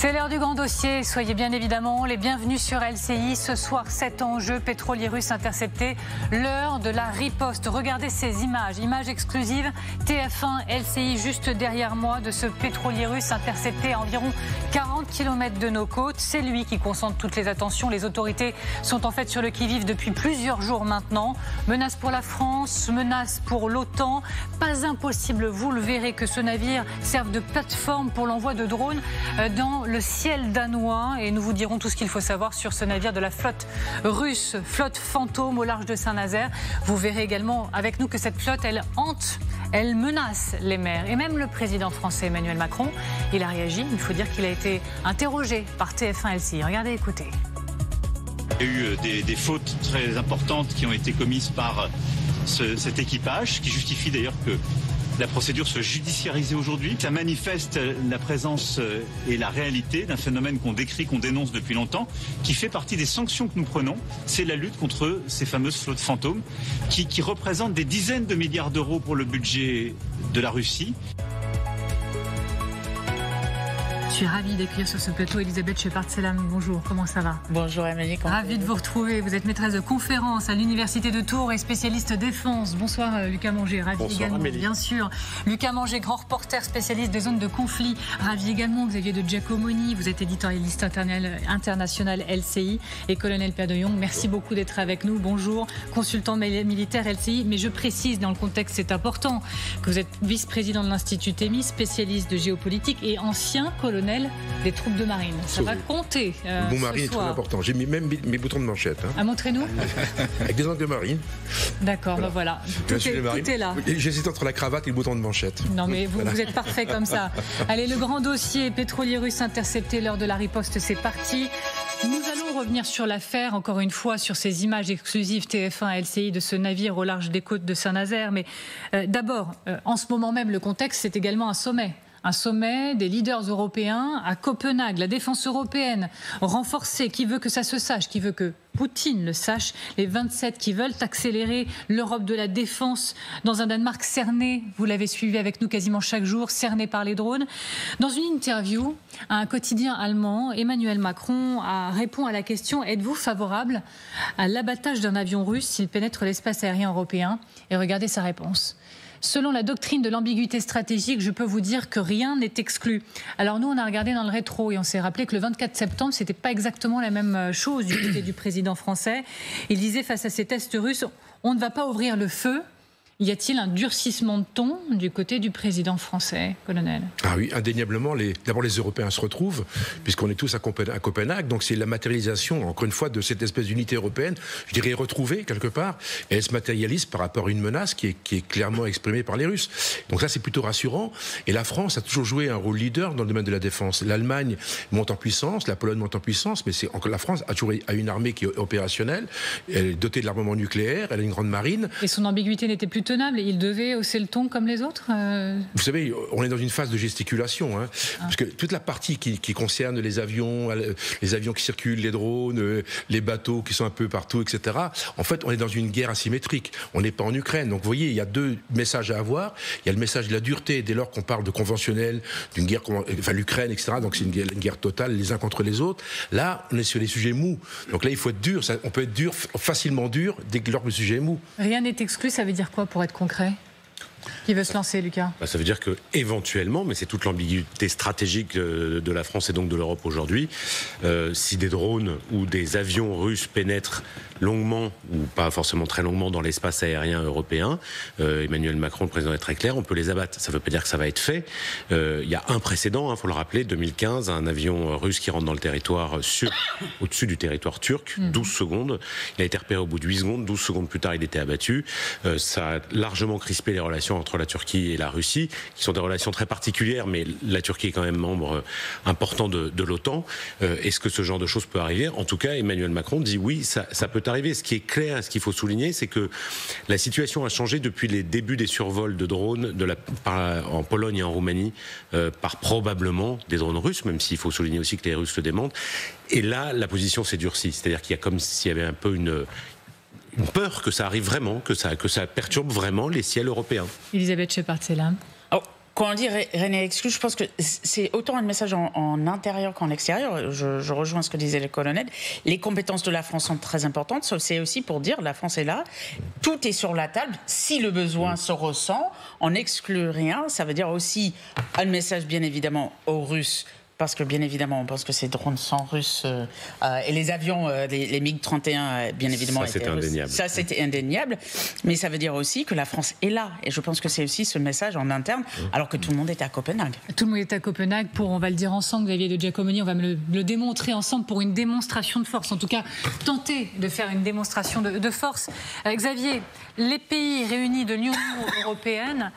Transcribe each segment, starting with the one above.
C'est l'heure du grand dossier, soyez bien évidemment les bienvenus sur LCI. Ce soir, 7 enjeux, pétroliers russes interceptés, l'heure de la riposte. Regardez ces images, images exclusives, TF1, LCI juste derrière moi de ce pétrolier russe intercepté à environ 40 km de nos côtes. C'est lui qui concentre toutes les attentions. Les autorités sont en fait sur le qui-vive depuis plusieurs jours maintenant. Menace pour la France, menace pour l'OTAN. Pas impossible, vous le verrez, que ce navire serve de plateforme pour l'envoi de drones dans le ciel danois, et nous vous dirons tout ce qu'il faut savoir sur ce navire de la flotte russe, flotte fantôme au large de Saint-Nazaire. Vous verrez également avec nous que cette flotte, elle hante, elle menace les mers. Et même le président français Emmanuel Macron, il a réagi. Il faut dire qu'il a été interrogé par TF1 LCI. Regardez, écoutez. Il y a eu des fautes très importantes qui ont été commises par cet équipage, qui justifie d'ailleurs que la procédure soit judiciarisée aujourd'hui. Ça manifeste la présence et la réalité d'un phénomène qu'on décrit, qu'on dénonce depuis longtemps, qui fait partie des sanctions que nous prenons. C'est la lutte contre ces fameuses flottes fantômes qui représentent des dizaines de milliards d'euros pour le budget de la Russie. Je suis ravie d'accueillir sur ce plateau Elisabeth Shepard-Selam. Bonjour, comment ça va? Bonjour Amélie. Ravie de vous retrouver. Vous êtes maîtresse de conférence à l'Université de Tours et spécialiste défense. Bonsoir Lucas Manger, ravi Bonsoir, également, Amélie. bien sûr. Lucas Manger, grand reporter spécialiste des zones de conflit. Ravi également, Xavier de Giacomoni. Vous êtes éditorialiste international LCI et colonel Pierre de Jong. Merci beaucoup d'être avec nous. Bonjour, consultant militaire LCI. Mais je précise, dans le contexte, c'est important, que vous êtes vice-président de l'Institut TEMI, spécialiste de géopolitique et ancien colonel des troupes de marine. Ça va compter. Le bon marine est très important. J'ai mis même mes boutons de manchette. Ah, montrez-nous. Avec des angles de marine. D'accord, ben voilà. Tout est là. J'hésite entre la cravate et le bouton de manchette. Non mais vous êtes parfait comme ça. Allez, le grand dossier, pétrolier russe intercepté, l'heure de la riposte, c'est parti. Nous allons revenir sur l'affaire, encore une fois, sur ces images exclusives TF1 LCI de ce navire au large des côtes de Saint-Nazaire. Mais d'abord, en ce moment même, le contexte, c'est également un sommet. Un sommet des leaders européens à Copenhague, la défense européenne renforcée, qui veut que ça se sache, qui veut que Poutine le sache, les 27 qui veulent accélérer l'Europe de la défense dans un Danemark cerné, vous l'avez suivi avec nous quasiment chaque jour, cerné par les drones. Dans une interview à un quotidien allemand, Emmanuel Macron répond à la question « Êtes-vous favorable à l'abattage d'un avion russe s'il pénètre l'espace aérien européen ?» Et regardez sa réponse. Selon la doctrine de l'ambiguïté stratégique, je peux vous dire que rien n'est exclu. Alors nous, on a regardé dans le rétro et on s'est rappelé que le 24 septembre, c'était pas exactement la même chose du côté du président français. Il disait face à ces tests russes, on ne va pas ouvrir le feu. Y a-t-il un durcissement de ton du côté du président français, colonel? Ah oui, indéniablement. D'abord, les Européens se retrouvent, puisqu'on est tous à Copenhague. Donc, c'est la matérialisation, encore une fois, de cette espèce d'unité européenne, je dirais retrouvée quelque part. Et elle se matérialise par rapport à une menace qui est clairement exprimée par les Russes. Donc, ça, c'est plutôt rassurant. Et la France a toujours joué un rôle leader dans le domaine de la défense. L'Allemagne monte en puissance, la Pologne monte en puissance, mais la France a toujours une armée qui est opérationnelle. Elle est dotée de l'armement nucléaire, elle a une grande marine. Et son ambiguïté n'était plus tenable, il devait hausser le ton comme les autres Vous savez, on est dans une phase de gesticulation, parce que toute la partie qui concerne les avions qui circulent, les drones, les bateaux qui sont un peu partout, etc. En fait, on est dans une guerre asymétrique. On n'est pas en Ukraine. Donc, vous voyez, il y a deux messages à avoir. Il y a le message de la dureté dès lors qu'on parle de conventionnel, d'une guerre, enfin l'Ukraine, etc. Donc, c'est une guerre totale, les uns contre les autres. Là, on est sur les sujets mous. Donc là, il faut être dur. On peut être dur, facilement dur, dès que le sujet est mou. Rien n'est exclu, ça veut dire quoi pour être concret? Qui veut se lancer, Lucas? Ça veut dire que éventuellement, mais c'est toute l'ambiguïté stratégique de la France et donc de l'Europe aujourd'hui, si des drones ou des avions russes pénètrent longuement ou pas forcément très longuement dans l'espace aérien européen, Emmanuel Macron, le président, est très clair, on peut les abattre. Ça ne veut pas dire que ça va être fait. Il y a un précédent, faut le rappeler, 2015, un avion russe qui rentre dans le territoire au-dessus du territoire turc, 12 secondes. Il a été repéré au bout de 8 secondes, 12 secondes plus tard, il était abattu. Ça a largement crispé les relations entre la Turquie et la Russie, qui sont des relations très particulières, mais la Turquie est quand même membre important de l'OTAN. Est-ce que ce genre de choses peut arriver? En tout cas, Emmanuel Macron dit oui, ça peut arriver. Ce qui est clair, ce qu'il faut souligner, c'est que la situation a changé depuis les débuts des survols de drones en Pologne et en Roumanie par probablement des drones russes, même s'il faut souligner aussi que les Russes le démentent. Et là, la position s'est durcie. C'est-à-dire qu'il y a comme s'il y avait un peu une peur que ça arrive vraiment, que ça perturbe vraiment les ciels européens. Elisabeth Shepard-Selam. Quand on dit rien n'est exclu, je pense que c'est autant un message en intérieur qu'en extérieur. Je rejoins ce que disait le colonel. Les compétences de la France sont très importantes. C'est aussi pour dire la France est là, tout est sur la table. Si le besoin se ressent, on n'exclut rien. Ça veut dire aussi un message bien évidemment aux Russes. Parce que bien évidemment, on pense que ces drones sont russes et les avions, les MiG-31, bien évidemment, ça c'était indéniable. Ça c'était indéniable, mais ça veut dire aussi que la France est là. Et je pense que c'est aussi ce message en interne, alors que tout le monde est à Copenhague. Tout le monde est à Copenhague pour, on va le dire ensemble, Xavier de Giacomoni, on va le démontrer ensemble pour une démonstration de force. En tout cas, tenter de faire une démonstration de force. Xavier, les pays réunis de l'Union européenne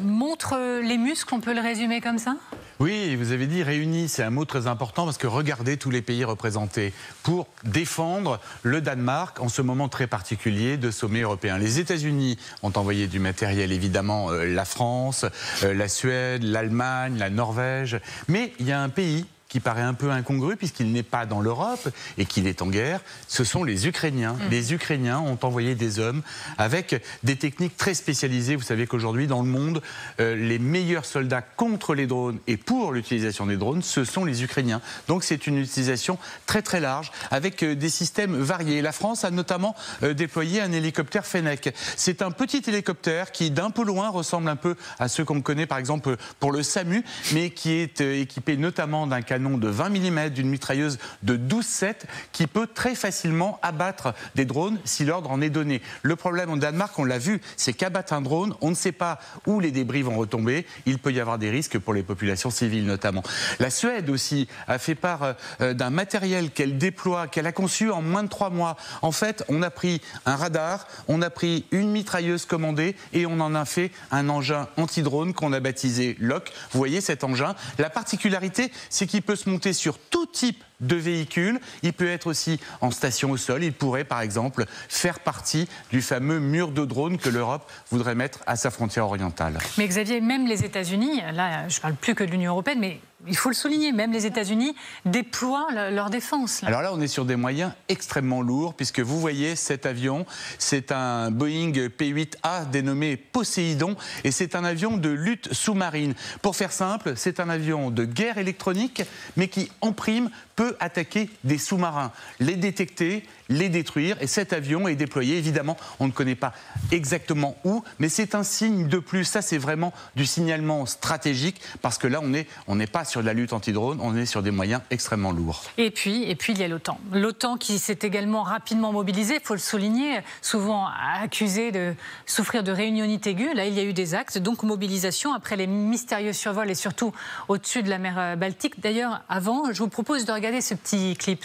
montrent les muscles, on peut le résumer comme ça ? Oui, vous avez dit réunis, c'est un mot très important parce que regardez tous les pays représentés pour défendre le Danemark en ce moment très particulier de sommet européen. Les États-Unis ont envoyé du matériel, évidemment, la France, la Suède, l'Allemagne, la Norvège, mais il y a un pays qui paraît un peu incongru puisqu'il n'est pas dans l'Europe et qu'il est en guerre, ce sont les Ukrainiens. Les Ukrainiens ont envoyé des hommes avec des techniques très spécialisées. Vous savez qu'aujourd'hui, dans le monde, les meilleurs soldats contre les drones et pour l'utilisation des drones, ce sont les Ukrainiens. Donc c'est une utilisation très très large avec des systèmes variés. La France a notamment déployé un hélicoptère Fennec. C'est un petit hélicoptère qui, d'un peu loin, ressemble un peu à ceux qu'on connaît par exemple pour le SAMU, mais qui est équipé notamment d'un canon de 20 mm, d'une mitrailleuse de 12,7 qui peut très facilement abattre des drones si l'ordre en est donné. Le problème au Danemark, on l'a vu, c'est qu'abattre un drone, on ne sait pas où les débris vont retomber. Il peut y avoir des risques pour les populations civiles notamment. La Suède aussi a fait part d'un matériel qu'elle déploie, qu'elle a conçu en moins de 3 mois. En fait, on a pris un radar, on a pris une mitrailleuse commandée et on en a fait un engin anti-drone qu'on a baptisé LOC. Vous voyez cet engin. La particularité, c'est qu'il peut se monter sur tout type de véhicules. Il peut être aussi en station au sol. Il pourrait, par exemple, faire partie du fameux mur de drones que l'Europe voudrait mettre à sa frontière orientale. Mais Xavier, même les États-Unis, là, je ne parle plus que de l'Union européenne, mais il faut le souligner, même les États-Unis déploient leur défense. Là. Alors là, on est sur des moyens extrêmement lourds, puisque vous voyez cet avion, c'est un Boeing P-8A dénommé Poséidon, et c'est un avion de lutte sous-marine. Pour faire simple, c'est un avion de guerre électronique, mais qui, en prime, peut attaquer des sous-marins, les détecter, les détruire. Et cet avion est déployé, évidemment, on ne connaît pas exactement où, mais c'est un signe de plus. Ça, c'est vraiment du signalement stratégique, parce que là, on n'est pas sur de la lutte anti-drone, on est sur des moyens extrêmement lourds. Et puis il y a l'OTAN. L'OTAN qui s'est également rapidement mobilisée, il faut le souligner, souvent accusée de souffrir de réunionite aiguë. Là, il y a eu des actes, donc mobilisation après les mystérieux survols et surtout au-dessus de la mer Baltique. D'ailleurs, avant, je vous propose de regarder ce clip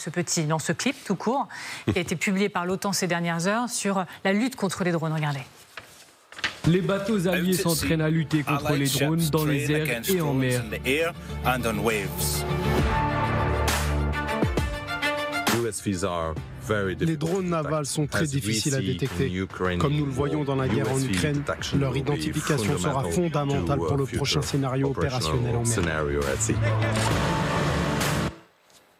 tout court, qui a été publié par l'OTAN ces dernières heures sur la lutte contre les drones. Regardez. Les bateaux alliés s'entraînent à lutter contre les drones dans les airs et en mer. Les drones navals sont très difficiles à détecter. Comme nous le voyons dans la guerre en Ukraine, leur identification sera fondamentale pour le prochain scénario opérationnel en mer.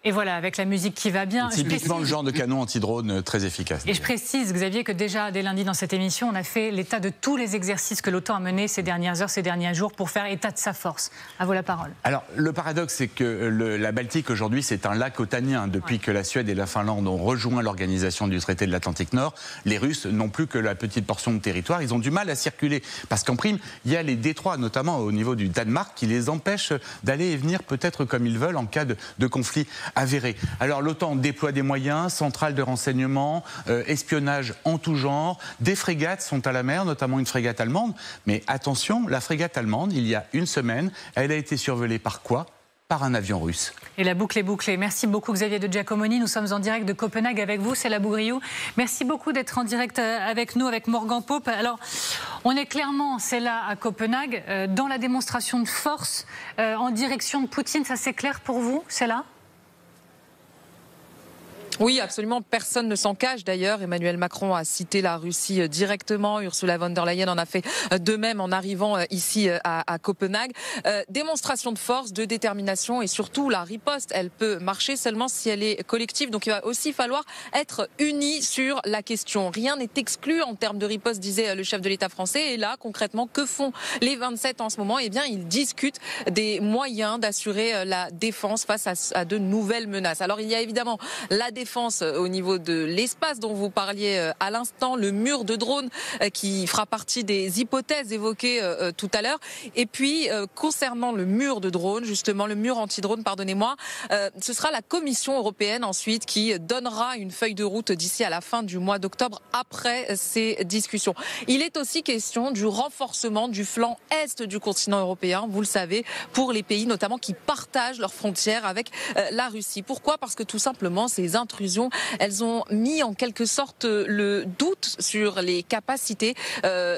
Et voilà, avec la musique qui va bien. C'est typiquement le genre de canon anti-drone très efficace. Et je précise, Xavier, que déjà, dès lundi dans cette émission, on a fait l'état de tous les exercices que l'OTAN a menés ces dernières heures, ces derniers jours, pour faire état de sa force. À vous la parole. Alors, le paradoxe, c'est que la Baltique, aujourd'hui, c'est un lac otanien. Depuis que la Suède et la Finlande ont rejoint l'organisation du traité de l'Atlantique Nord, les Russes n'ont plus que la petite portion de territoire. Ils ont du mal à circuler. Parce qu'en prime, il y a les détroits, notamment au niveau du Danemark, qui les empêchent d'aller et venir peut-être comme ils veulent en cas de conflit avéré. Alors l'OTAN déploie des moyens, centrales de renseignement, espionnage en tout genre. Des frégates sont à la mer, notamment une frégate allemande. Mais attention, la frégate allemande, il y a une semaine, elle a été survolée par quoi ? Par un avion russe. Et la boucle est bouclée. Merci beaucoup Xavier de Giacomoni. Nous sommes en direct de Copenhague avec vous, c'est la Bougriou. Merci beaucoup d'être en direct avec nous, avec Morgan Pope. Alors, on est clairement, c'est là à Copenhague, dans la démonstration de force en direction de Poutine. Ça c'est clair pour vous, c'est là ? Oui, absolument. Personne ne s'en cache d'ailleurs. Emmanuel Macron a cité la Russie directement. Ursula von der Leyen en a fait de même en arrivant ici à Copenhague. Démonstration de force, de détermination et surtout la riposte. Elle peut marcher seulement si elle est collective. Donc il va aussi falloir être unis sur la question. Rien n'est exclu en termes de riposte, disait le chef de l'État français. Et là, concrètement, que font les 27 en ce moment? Eh bien, ils discutent des moyens d'assurer la défense face à de nouvelles menaces. Alors il y a évidemment la défense au niveau de l'espace dont vous parliez à l'instant, le mur de drones qui fera partie des hypothèses évoquées tout à l'heure. Et puis concernant le mur de drones, justement le mur anti-drone, pardonnez-moi, ce sera la Commission européenne ensuite qui donnera une feuille de route d'ici à la fin du mois d'octobre après ces discussions. Il est aussi question du renforcement du flanc est du continent européen, vous le savez, pour les pays notamment qui partagent leurs frontières avec la Russie. Pourquoi? Parce que tout simplement ces intrusions, elles ont mis en quelque sorte le doute sur les capacités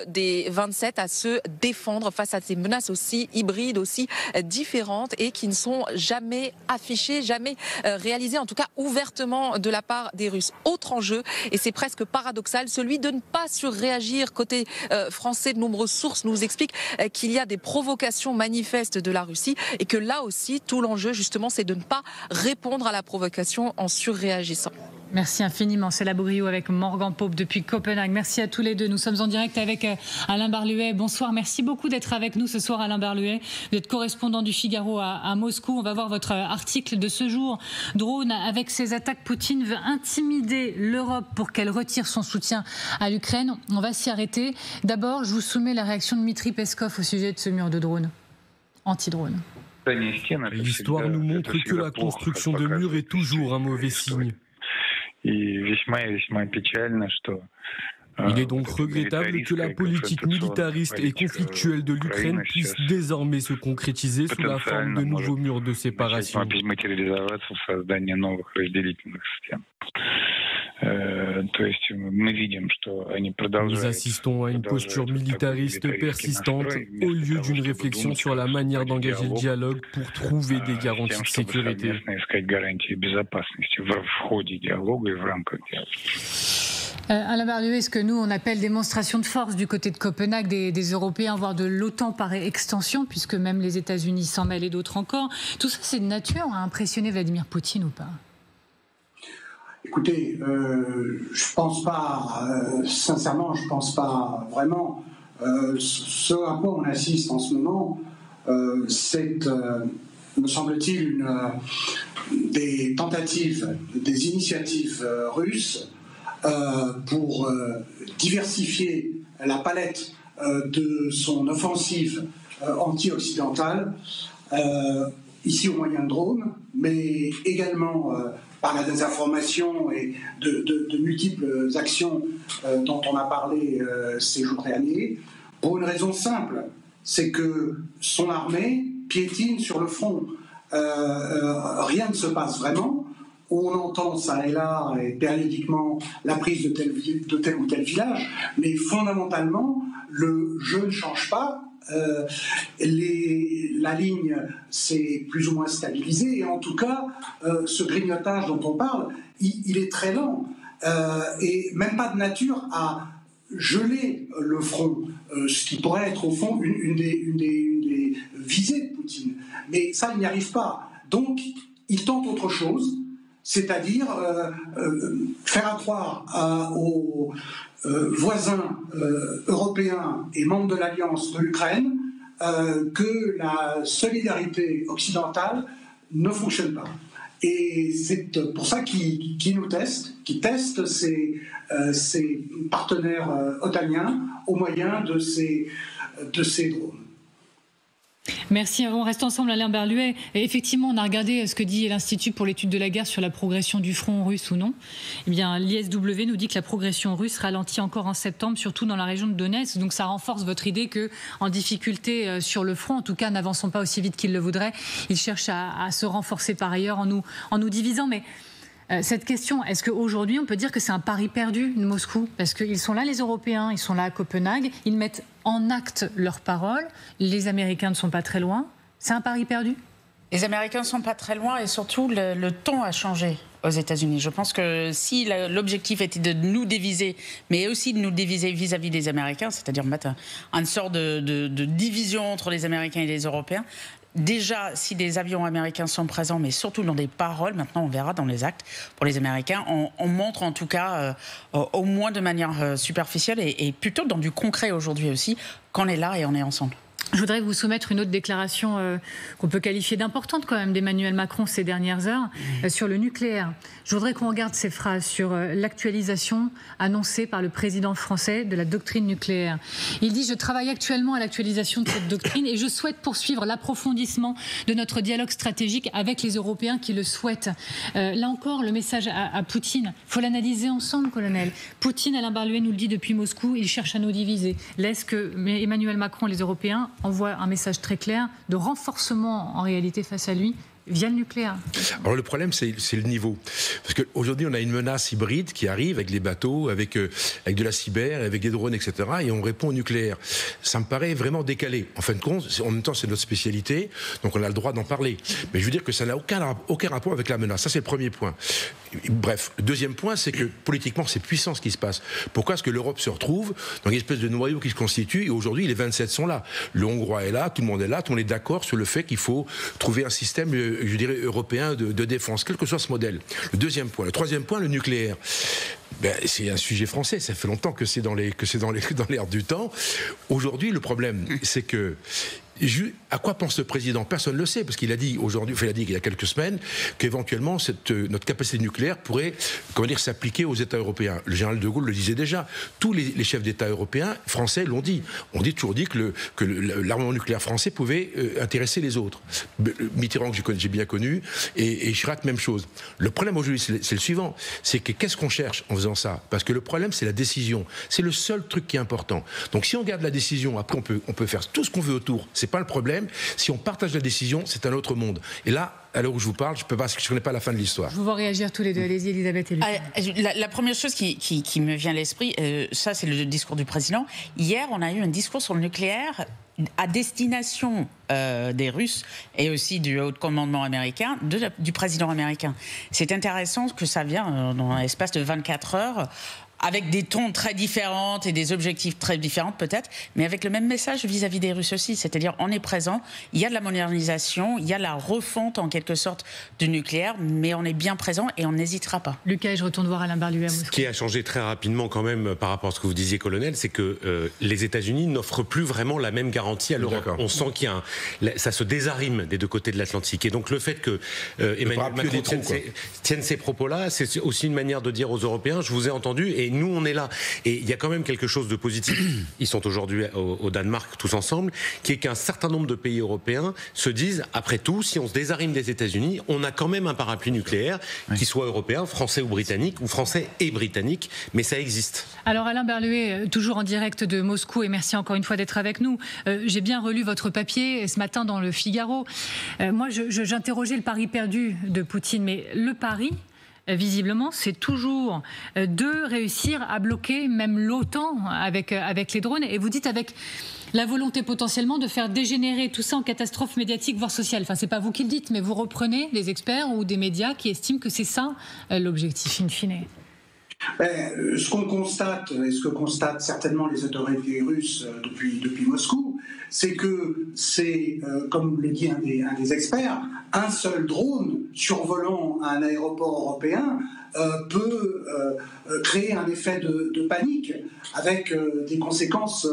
des 27 à se défendre face à ces menaces aussi hybrides, aussi différentes et qui ne sont jamais affichées, jamais réalisées, en tout cas ouvertement de la part des Russes. Autre enjeu, et c'est presque paradoxal, celui de ne pas surréagir. Côté français, de nombreuses sources nous expliquent qu'il y a des provocations manifestes de la Russie et que là aussi, tout l'enjeu justement, c'est de ne pas répondre à la provocation en surréagissant. Merci infiniment, c'est la Brio avec Morgan Pope depuis Copenhague. Merci à tous les deux. Nous sommes en direct avec Alain Berluet. Bonsoir, merci beaucoup d'être avec nous ce soir, Alain Berluet. Vous êtes correspondant du Figaro à Moscou. On va voir votre article de ce jour. Drone, avec ses attaques, Poutine veut intimider l'Europe pour qu'elle retire son soutien à l'Ukraine. On va s'y arrêter. D'abord, je vous soumets la réaction de Dmitri Peskov au sujet de ce mur de drone, anti-drone. L'histoire nous montre que la construction de murs est toujours un mauvais signe. Il est donc regrettable que la politique militariste et conflictuelle de l'Ukraine puisse désormais se concrétiser sous la forme de nouveaux murs de séparation. Nous assistons à une posture militariste persistante au lieu d'une réflexion sur la manière d'engager le dialogue pour trouver des garanties de sécurité. Alain Berluet, ce que nous on appelle démonstration de force du côté de Copenhague des Européens, voire de l'OTAN par extension, puisque même les États-Unis s'en mêlent et d'autres encore, tout ça c'est de nature à impressionner Vladimir Poutine ou pas? Écoutez, je pense pas, sincèrement, je pense pas vraiment. Ce à quoi on assiste en ce moment, c'est, me semble-t-il, des tentatives, des initiatives russes pour diversifier la palette de son offensive anti-occidentale, ici au moyen de drones, mais également par la désinformation et de multiples actions dont on a parlé ces jours derniers, pour une raison simple, c'est que son armée piétine sur le front. Rien ne se passe vraiment. On entend ça et là, et périodiquement, la prise de tel ou tel village, mais fondamentalement, le jeu ne change pas. La ligne s'est plus ou moins stabilisée et en tout cas ce grignotage dont on parle il est très lent et même pas de nature à geler le front, ce qui pourrait être au fond une des visées de Poutine, mais ça il n'y arrive pas, donc il tente autre chose, c'est-à-dire faire croire aux voisins européens et membres de l'Alliance de l'Ukraine que la solidarité occidentale ne fonctionne pas. Et c'est pour ça qu'il nous teste, qu'il teste ses partenaires otaniens au moyen de ces drones. Merci, on reste ensemble Alain Berluet. Et effectivement, on a regardé ce que dit l'Institut pour l'étude de la guerre sur la progression du front russe ou non. Eh bien, l'ISW nous dit que la progression russe ralentit encore en septembre, surtout dans la région de Donetsk. Donc ça renforce votre idée qu'en difficulté sur le front, en tout cas n'avançons pas aussi vite qu'ils le voudraient. Ils cherchent à se renforcer par ailleurs en nous divisant. Mais cette question, est-ce qu'aujourd'hui on peut dire que c'est un pari perdu de Moscou? Parce qu'ils sont là les Européens, ils sont là à Copenhague, ils mettent en acte leurs paroles, les Américains ne sont pas très loin. C'est un pari perdu? Les Américains ne sont pas très loin et surtout le ton a changé aux États-Unis. Je pense que si l'objectif était de nous diviser, mais aussi de nous diviser vis-à-vis des Américains, c'est-à-dire mettre une sorte de division entre les Américains et les Européens, déjà, si des avions américains sont présents, mais surtout dans des paroles, maintenant on verra dans les actes, pour les Américains, on montre en tout cas, au moins de manière superficielle et plutôt dans du concret aujourd'hui aussi, qu'on est là et on est ensemble. Je voudrais vous soumettre une autre déclaration qu'on peut qualifier d'importante quand même d'Emmanuel Macron ces dernières heures sur le nucléaire. Je voudrais qu'on regarde ces phrases sur l'actualisation annoncée par le président français de la doctrine nucléaire. Il dit « Je travaille actuellement à l'actualisation de cette doctrine et je souhaite poursuivre l'approfondissement de notre dialogue stratégique avec les Européens qui le souhaitent. » Là encore, le message à Poutine, il faut l'analyser ensemble, colonel. Poutine, Alain Berluet nous le dit depuis Moscou, il cherche à nous diviser. Laisse que Emmanuel Macron et les Européens envoie un message très clair de renforcement en réalité face à lui via le nucléaire. Alors le problème, c'est le niveau. Parce qu'aujourd'hui, on a une menace hybride qui arrive avec les bateaux, avec de la cyber, avec des drones, etc. Et on répond au nucléaire. Ça me paraît vraiment décalé. En fin de compte, en même temps, c'est notre spécialité, donc on a le droit d'en parler. Mais je veux dire que ça n'a aucun rapport avec la menace. Ça, c'est le premier point. Bref, le deuxième point, c'est que politiquement, c'est puissant ce qui se passe. Pourquoi est-ce que l'Europe se retrouve dans une espèce de noyau qui se constitue et aujourd'hui, les 27 sont là. Le Hongrois est là, tout le monde est là, tout le monde est d'accord sur le fait qu'il faut trouver un système, je dirais, européen de défense, quel que soit ce modèle. Le deuxième point. Le troisième point, le nucléaire. C'est un sujet français, ça fait longtemps que c'est dans l'air du temps. Aujourd'hui, le problème, c'est que à quoi pense le président? Personne ne le sait, parce qu'il a dit aujourd'hui, il a dit il y a quelques semaines, qu'éventuellement notre capacité nucléaire pourrait, s'appliquer aux États européens. Le général de Gaulle le disait déjà. Tous les chefs d'État européens, français, l'ont dit. On dit toujours que l'armement nucléaire français pouvait intéresser les autres. Mitterrand, que j'ai bien connu, et Chirac, même chose. Le problème aujourd'hui, c'est le suivant. C'est que qu'est-ce qu'on cherche en faisant ça? Parce que le problème, c'est la décision. C'est le seul truc qui est important. Donc si on garde la décision, après on peut faire tout ce qu'on veut autour. C'est pas le problème. Si on partage la décision, c'est un autre monde. Et là, à l'heure où je vous parle, je ne connais pas la fin de l'histoire. Je vous vois réagir tous les deux. Allez-y, Elisabeth et Luc. La première chose qui me vient à l'esprit, ça c'est le discours du président. Hier, on a eu un discours sur le nucléaire à destination des Russes et aussi du haut commandement américain, du président américain. C'est intéressant que ça vient dans l'espace de 24 heures, avec des tons très différents et des objectifs très différents peut-être, mais avec le même message vis-à-vis des Russes aussi. C'est-à-dire, on est présent, il y a de la modernisation, il y a la refonte en quelque sorte du nucléaire, mais on est bien présent et on n'hésitera pas. Lucas, je retourne voir Alain Berluet à Moscou. Ce qui a changé très rapidement quand même par rapport à ce que vous disiez, colonel, c'est que les États-Unis n'offrent plus vraiment la même garantie à l'Europe. On sent qu'il y a ça se désarrime des deux côtés de l'Atlantique. Et donc le fait que Emmanuel Macron tienne ces propos-là, c'est aussi une manière de dire aux Européens, je vous ai entendu et nous on est là. Et il y a quand même quelque chose de positif. Ils sont aujourd'hui au Danemark tous ensemble, qui est qu'un certain nombre de pays européens se disent, après tout, si on se désarime des États-Unis, on a quand même un parapluie nucléaire, qui soit européen, français ou britannique, ou français et britannique, mais ça existe. Alors Alain Berluet, toujours en direct de Moscou, et merci encore une fois d'être avec nous. J'ai bien relu votre papier ce matin dans le Figaro. Moi, j'interrogeais le pari perdu de Poutine, mais le pari, visiblement, c'est toujours de réussir à bloquer même l'OTAN avec les drones. Et vous dites avec la volonté potentiellement de faire dégénérer tout ça en catastrophe médiatique, voire sociale. Enfin, c'est pas vous qui le dites, mais vous reprenez des experts ou des médias qui estiment que c'est ça l'objectif in fine. Ce qu'on constate, et ce que constatent certainement les autorités russes depuis Moscou, c'est que c'est, comme le dit un des experts, un seul drone survolant un aéroport européen peut créer un effet de panique avec des conséquences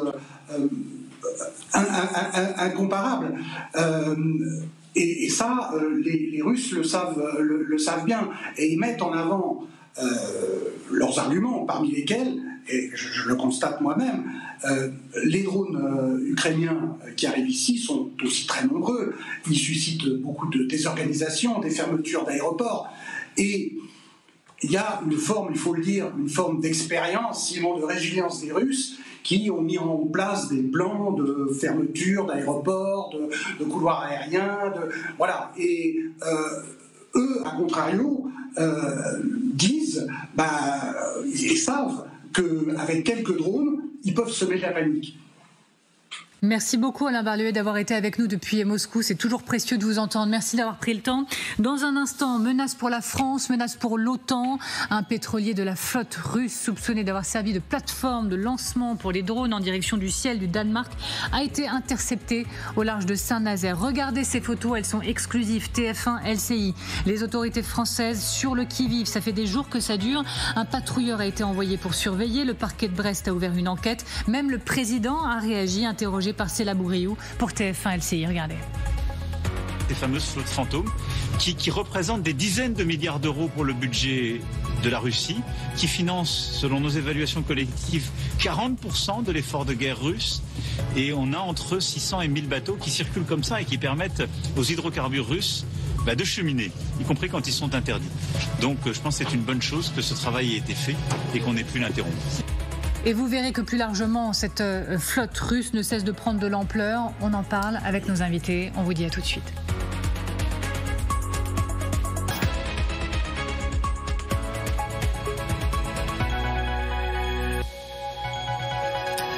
incomparables. Et ça, les Russes le savent bien, et ils mettent en avant leurs arguments, parmi lesquels, et je le constate moi-même, les drones ukrainiens qui arrivent ici sont aussi très nombreux. Ils suscitent beaucoup de désorganisation, des fermetures d'aéroports. Et il y a une forme, il faut le dire, une forme d'expérience, sinon de résilience des Russes, qui ont mis en place des plans de fermeture d'aéroports, de couloirs aériens, voilà. Et eux, à contrario, disent, ils savent qu'avec quelques drones, ils peuvent semer la panique. Merci beaucoup Alain Barluet d'avoir été avec nous depuis Moscou. C'est toujours précieux de vous entendre. Merci d'avoir pris le temps. Dans un instant, menace pour la France, menace pour l'OTAN. Un pétrolier de la flotte russe soupçonné d'avoir servi de plateforme de lancement pour les drones en direction du ciel du Danemark a été intercepté au large de Saint-Nazaire. Regardez ces photos, elles sont exclusives. TF1, LCI. Les autorités françaises sur le qui-vive. Ça fait des jours que ça dure. Un patrouilleur a été envoyé pour surveiller. Le parquet de Brest a ouvert une enquête. Même le président a réagi, interrogé par Céla Bourriou pour TF1 LCI. Regardez. Ces fameuses flottes fantômes qui représentent des dizaines de milliards d'euros pour le budget de la Russie, qui financent, selon nos évaluations collectives, 40% de l'effort de guerre russe. Et on a entre 600 et 1000 bateaux qui circulent comme ça et qui permettent aux hydrocarbures russes de cheminer, y compris quand ils sont interdits. Donc je pense que c'est une bonne chose que ce travail ait été fait et qu'on ait pu l'interrompre. Et vous verrez que plus largement, cette flotte russe ne cesse de prendre de l'ampleur. On en parle avec nos invités. On vous dit à tout de suite.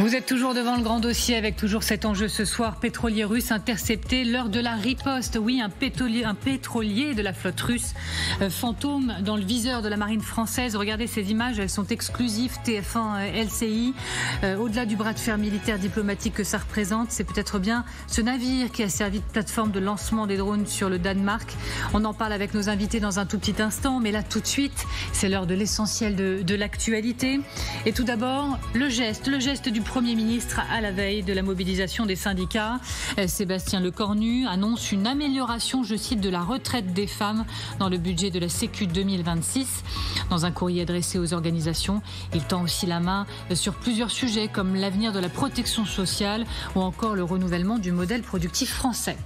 Vous êtes toujours devant le grand dossier avec toujours cet enjeu ce soir. Pétrolier russe intercepté, l'heure de la riposte. Oui, un pétrolier de la flotte russe fantôme dans le viseur de la marine française. Regardez ces images, elles sont exclusives. TF1, LCI. Au-delà du bras de fer militaire diplomatique que ça représente, c'est peut-être bien ce navire qui a servi de plateforme de lancement des drones sur le Danemark. On en parle avec nos invités dans un tout petit instant, mais là tout de suite, c'est l'heure de l'essentiel de l'actualité. Et tout d'abord, le geste du Premier ministre à la veille de la mobilisation des syndicats. Sébastien Lecornu annonce une amélioration, je cite, de la retraite des femmes dans le budget de la Sécu 2026. Dans un courrier adressé aux organisations, il tend aussi la main sur plusieurs sujets comme l'avenir de la protection sociale ou encore le renouvellement du modèle productif français.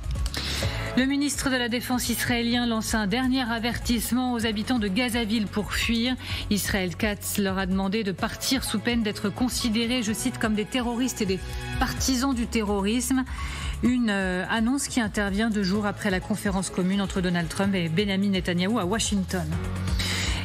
Le ministre de la Défense israélien lance un dernier avertissement aux habitants de Gazaville pour fuir. Israël Katz leur a demandé de partir sous peine d'être considérés, je cite, comme des terroristes et des partisans du terrorisme. Une annonce qui intervient 2 jours après la conférence commune entre Donald Trump et Benjamin Netanyahou à Washington.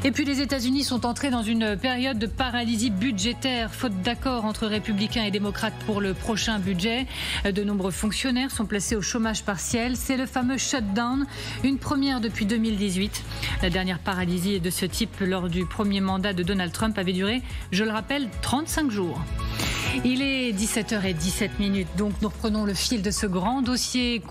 Et puis les États-Unis sont entrés dans une période de paralysie budgétaire, faute d'accord entre républicains et démocrates pour le prochain budget. De nombreux fonctionnaires sont placés au chômage partiel. C'est le fameux shutdown, une première depuis 2018. La dernière paralysie de ce type lors du premier mandat de Donald Trump avait duré, je le rappelle, 35 jours. Il est 17h17, donc nous reprenons le fil de ce grand dossier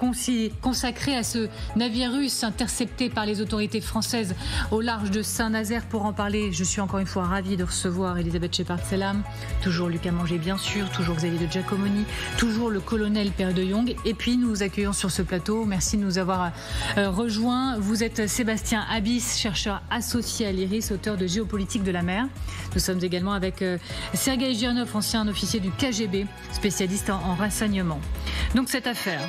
consacré à ce navire russe intercepté par les autorités françaises au large de Saint-Nazaire. Pour en parler, je suis encore une fois ravie de recevoir Elisabeth Shepard-Selam, toujours Lucas Manger bien sûr, toujours Xavier de Giacomoni, toujours le colonel Père de Jong. Et puis nous vous accueillons sur ce plateau. Merci de nous avoir rejoints. Vous êtes Sébastien Abyss, chercheur associé à l'IRIS, auteur de Géopolitique de la mer. Nous sommes également avec Sergueï Girnov, ancien officier du KGB, spécialiste en renseignement. Donc cette affaire,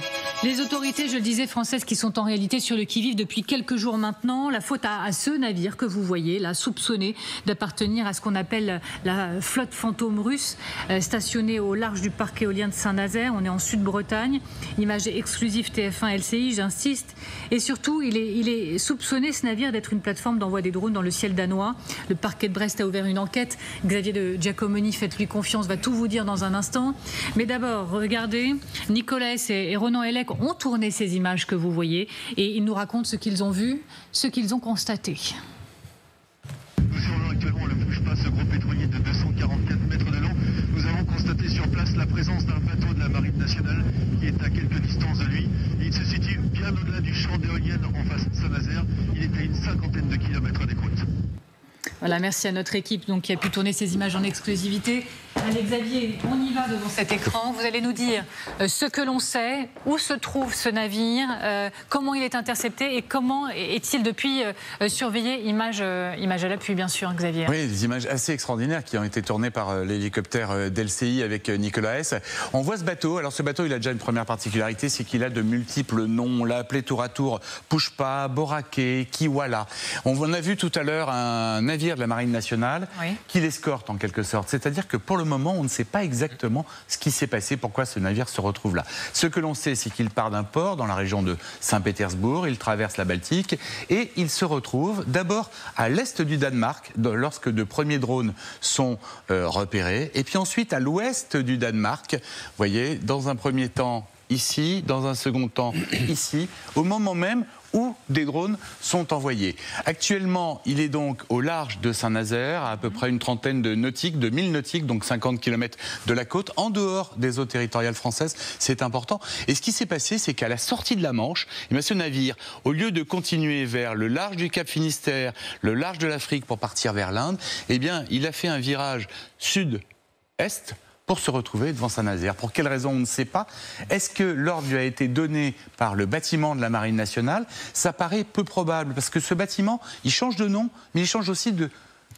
les autorités, je le disais, françaises qui sont en réalité sur le qui-vive depuis quelques jours maintenant. La faute à ce navire que vous voyez là, soupçonné d'appartenir à ce qu'on appelle la flotte fantôme russe, stationnée au large du parc éolien de Saint-Nazaire. On est en Sud-Bretagne. Image exclusive TF1 LCI, j'insiste. Et surtout, il est soupçonné, ce navire, d'être une plateforme d'envoi des drones dans le ciel danois. Le parquet de Brest a ouvert une enquête. Xavier de Giacomoni, faites-lui confiance, va tout vous dire dans un instant. Mais d'abord, regardez, Nicolas S. et Ronan Hellec ont tourné ces images que vous voyez et ils nous racontent ce qu'ils ont vu, ce qu'ils ont constaté. Nous surveillons actuellement le bouge-pas, ce gros pétrolier de 244 mètres de long. Nous avons constaté sur place la présence d'un bateau de la Marine nationale qui est à quelques distances de lui. Il se situe bien au-delà du champ d'éoliennes en face de Saint-Nazaire. Il est à une 50aine de kilomètres des côtes. Voilà, merci à notre équipe donc, qui a pu tourner ces images en exclusivité. Allez Xavier, on y va devant cet écran. Vous allez nous dire ce que l'on sait, où se trouve ce navire, comment il est intercepté et comment est-il depuis surveillé, image à l'appui bien sûr, Xavier. Oui, des images assez extraordinaires qui ont été tournées par l'hélicoptère d'LCI avec Nicolas S. On voit ce bateau. Alors ce bateau, il a déjà une première particularité, c'est qu'il a de multiples noms. On l'a appelé tour à tour Pushpa, Boracay, Kiwala. On a vu tout à l'heure un navire de la Marine nationale qui l'escorte en quelque sorte. C'est-à-dire que pour le moment, on ne sait pas exactement ce qui s'est passé, pourquoi ce navire se retrouve là. Ce que l'on sait, c'est qu'il part d'un port dans la région de Saint-Pétersbourg, il traverse la Baltique et il se retrouve d'abord à l'est du Danemark, lorsque de premiers drones sont repérés, et puis ensuite à l'ouest du Danemark, vous voyez, dans un premier temps ici, dans un second temps ici, au moment même où des drones sont envoyés. Actuellement, il est donc au large de Saint-Nazaire, à peu près une trentaine de nautiques, de 1000 nautiques, donc 50 km de la côte, en dehors des eaux territoriales françaises, c'est important. Et ce qui s'est passé, c'est qu'à la sortie de la Manche, ce navire, au lieu de continuer vers le large du Cap Finistère, le large de l'Afrique pour partir vers l'Inde, eh bien, il a fait un virage sud-est, pour se retrouver devant Saint-Nazaire. Pour quelle raison, on ne sait pas. Est-ce que l'ordre lui a été donné par le bâtiment de la Marine nationale? Ça paraît peu probable, parce que ce bâtiment, il change de nom, mais il change aussi de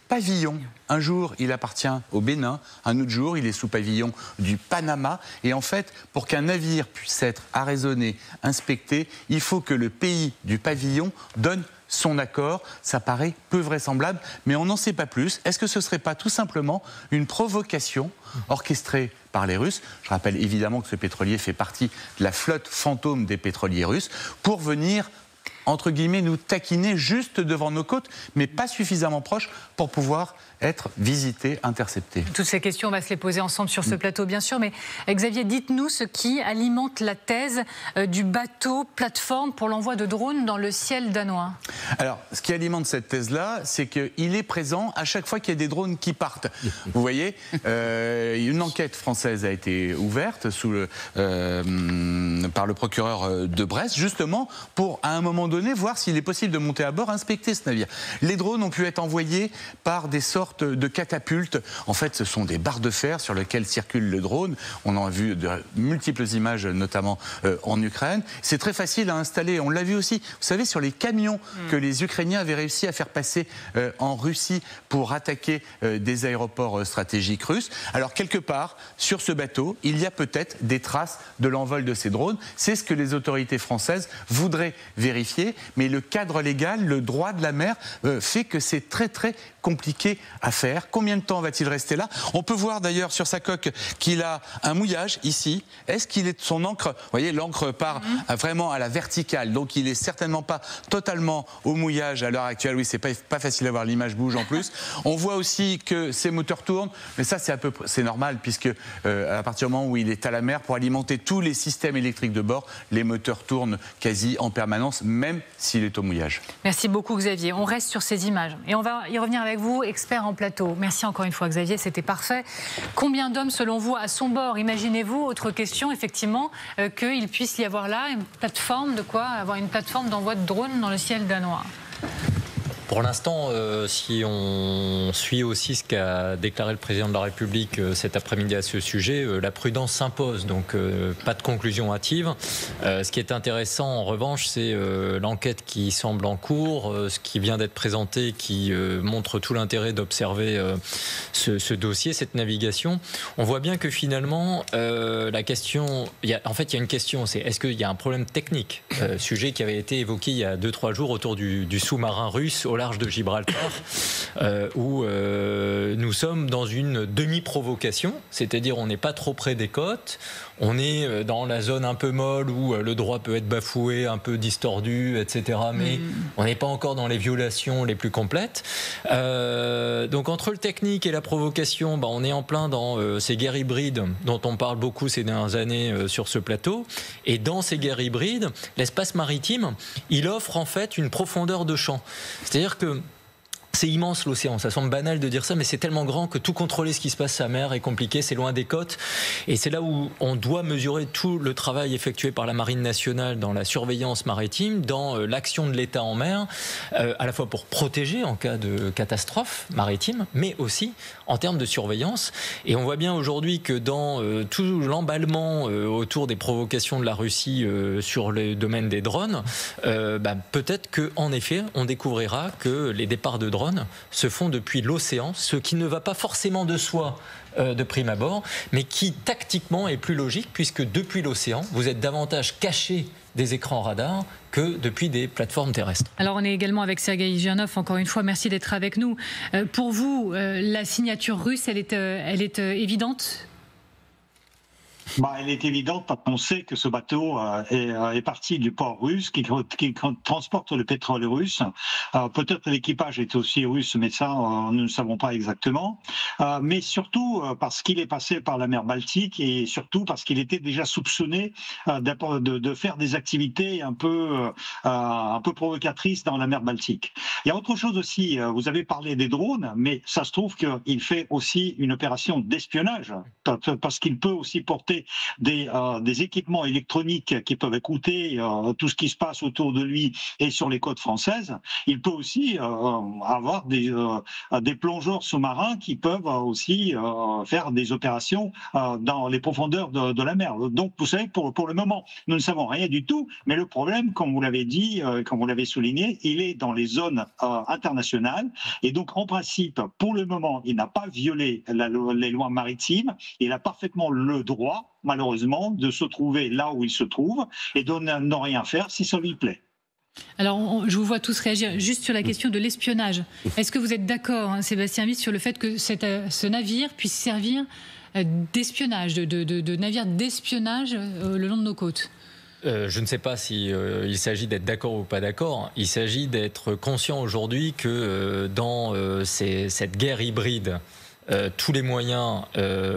pavillon. Un jour, il appartient au Bénin, un autre jour, il est sous pavillon du Panama. Et en fait, pour qu'un navire puisse être arraisonné, inspecté, il faut que le pays du pavillon donne son accord. Ça paraît peu vraisemblable, mais on n'en sait pas plus. Est-ce que ce ne serait pas tout simplement une provocation orchestrée par les Russes? Je rappelle évidemment que ce pétrolier fait partie de la flotte fantôme des pétroliers russes, pour venir, entre guillemets, nous taquiner juste devant nos côtes, mais pas suffisamment proche pour pouvoir être visité, intercepté. Toutes ces questions, on va se les poser ensemble sur ce plateau, bien sûr. Mais Xavier, dites-nous ce qui alimente la thèse du bateau plateforme pour l'envoi de drones dans le ciel danois. Alors, ce qui alimente cette thèse-là, c'est qu'il est présent à chaque fois qu'il y a des drones qui partent. Vous voyez, une enquête française a été ouverte par le procureur de Brest, justement pour, à un moment donné, voir s'il est possible de monter à bord, inspecter ce navire. Les drones ont pu être envoyés par des sortes de catapultes. En fait, ce sont des barres de fer sur lesquelles circule le drone. On en a vu de multiples images, notamment en Ukraine. C'est très facile à installer. On l'a vu aussi, vous savez, sur les camions que les Ukrainiens avaient réussi à faire passer en Russie pour attaquer des aéroports stratégiques russes. Alors, quelque part, sur ce bateau, il y a peut-être des traces de l'envol de ces drones. C'est ce que les autorités françaises voudraient vérifier. Mais le cadre légal, le droit de la mer, fait que c'est très, très compliqué à faire. Combien de temps va-t-il rester là? On peut voir d'ailleurs sur sa coque qu'il a un mouillage ici. Est-ce qu'il est son ancre? Vous voyez, l'ancre part vraiment à la verticale, donc il est certainement pas totalement au mouillage à l'heure actuelle. Oui, c'est pas facile à voir, l'image bouge en plus. On voit aussi que ses moteurs tournent, mais ça c'est normal, puisque à partir du moment où il est à la mer, pour alimenter tous les systèmes électriques de bord, les moteurs tournent quasi en permanence, même s'il est au mouillage. Merci beaucoup Xavier. On reste sur ces images et on va y revenir avec vous, expert en plateau. Merci encore une fois Xavier, c'était parfait. Combien d'hommes selon vous à son bord? Imaginez-vous, autre question effectivement, qu'il puisse y avoir là une plateforme, de quoi avoir une plateforme d'envoi de drones dans le ciel danois. Pour l'instant, si on suit aussi ce qu'a déclaré le président de la République cet après-midi à ce sujet, la prudence s'impose, donc pas de conclusion hâtive. Ce qui est intéressant en revanche, c'est l'enquête qui semble en cours, ce qui vient d'être présenté, qui montre tout l'intérêt d'observer ce dossier, cette navigation. On voit bien que finalement, la question, en fait il y a une question, c'est est-ce qu'il y a un problème technique, sujet qui avait été évoqué il y a 2-3 jours autour du sous-marin russe au large de Gibraltar, où nous sommes dans une demi-provocation, c'est-à-dire on n'est pas trop près des côtes, on est dans la zone un peu molle où le droit peut être bafoué, un peu distordu, etc. Mais on n'est pas encore dans les violations les plus complètes. Donc entre le technique et la provocation, on est en plein dans ces guerres hybrides dont on parle beaucoup ces dernières années sur ce plateau. Et dans ces guerres hybrides, l'espace maritime, il offre en fait une profondeur de champ. C'est-à-dire que c'est immense l'océan, ça semble banal de dire ça, mais c'est tellement grand que tout contrôler ce qui se passe à la mer est compliqué, c'est loin des côtes. Et c'est là où on doit mesurer tout le travail effectué par la Marine nationale dans la surveillance maritime, dans l'action de l'État en mer, à la fois pour protéger en cas de catastrophe maritime, mais aussi en termes de surveillance. Et on voit bien aujourd'hui que dans tout l'emballement autour des provocations de la Russie sur le domaine des drones, peut-être qu'en effet, on découvrira que les départs de drones se font depuis l'océan, ce qui ne va pas forcément de soi de prime abord, mais qui tactiquement est plus logique, puisque depuis l'océan, vous êtes davantage caché des écrans radars que depuis des plateformes terrestres. Alors on est également avec Sergueï Girnov, encore une fois, merci d'être avec nous. Pour vous, la signature russe, elle est évidente ? Elle est évidente parce qu'on sait que ce bateau est parti du port russe qui transporte le pétrole russe. Peut-être l'équipage est aussi russe, mais ça, nous ne savons pas exactement. Mais surtout parce qu'il est passé par la mer Baltique et surtout parce qu'il était déjà soupçonné de faire des activités un peu provocatrices dans la mer Baltique. Il y a autre chose aussi. Vous avez parlé des drones, mais ça se trouve qu'il fait aussi une opération d'espionnage parce qu'il peut aussi porter des équipements électroniques qui peuvent écouter tout ce qui se passe autour de lui et sur les côtes françaises. Il peut aussi avoir des plongeurs sous-marins qui peuvent aussi faire des opérations dans les profondeurs de la mer. Donc, vous savez, pour le moment, nous ne savons rien du tout, mais le problème, comme vous l'avez dit, comme vous l'avez souligné, il est dans les zones internationales. Et donc, en principe, pour le moment, il n'a pas violé les lois maritimes. Il a parfaitement le droit, malheureusement, de se trouver là où il se trouve et de ne rien faire si ça lui plaît. Alors, je vous vois tous réagir juste sur la question de l'espionnage. Est-ce que vous êtes d'accord, Sébastien Wiss, sur le fait que ce navire puisse servir d'espionnage, de navire d'espionnage le long de nos côtes ? Je ne sais pas si il s'agit d'être d'accord ou pas d'accord. Il s'agit d'être conscient aujourd'hui que dans cette guerre hybride, tous les moyens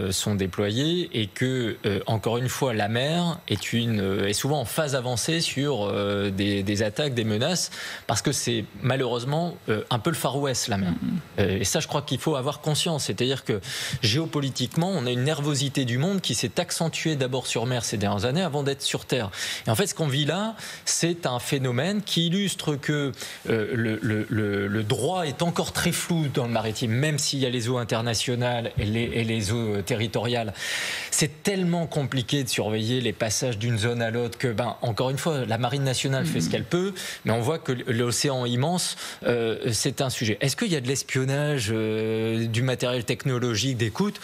sont déployés et que, encore une fois, la mer est souvent en phase avancée sur des attaques, des menaces, parce que c'est malheureusement un peu le Far West, la mer. Et ça, je crois qu'il faut avoir conscience. C'est-à-dire que géopolitiquement, on a une nervosité du monde qui s'est accentuée d'abord sur mer ces dernières années avant d'être sur terre. Et en fait, ce qu'on vit là, c'est un phénomène qui illustre que le droit est encore très flou dans le maritime, même s'il y a les eaux internationales et les eaux territoriales. C'est tellement compliqué de surveiller les passages d'une zone à l'autre que, encore une fois, la Marine nationale fait ce qu'elle peut, mais on voit que l'océan immense, c'est un sujet. Est-ce qu'il y a de l'espionnage, du matériel technologique, d'écoute ?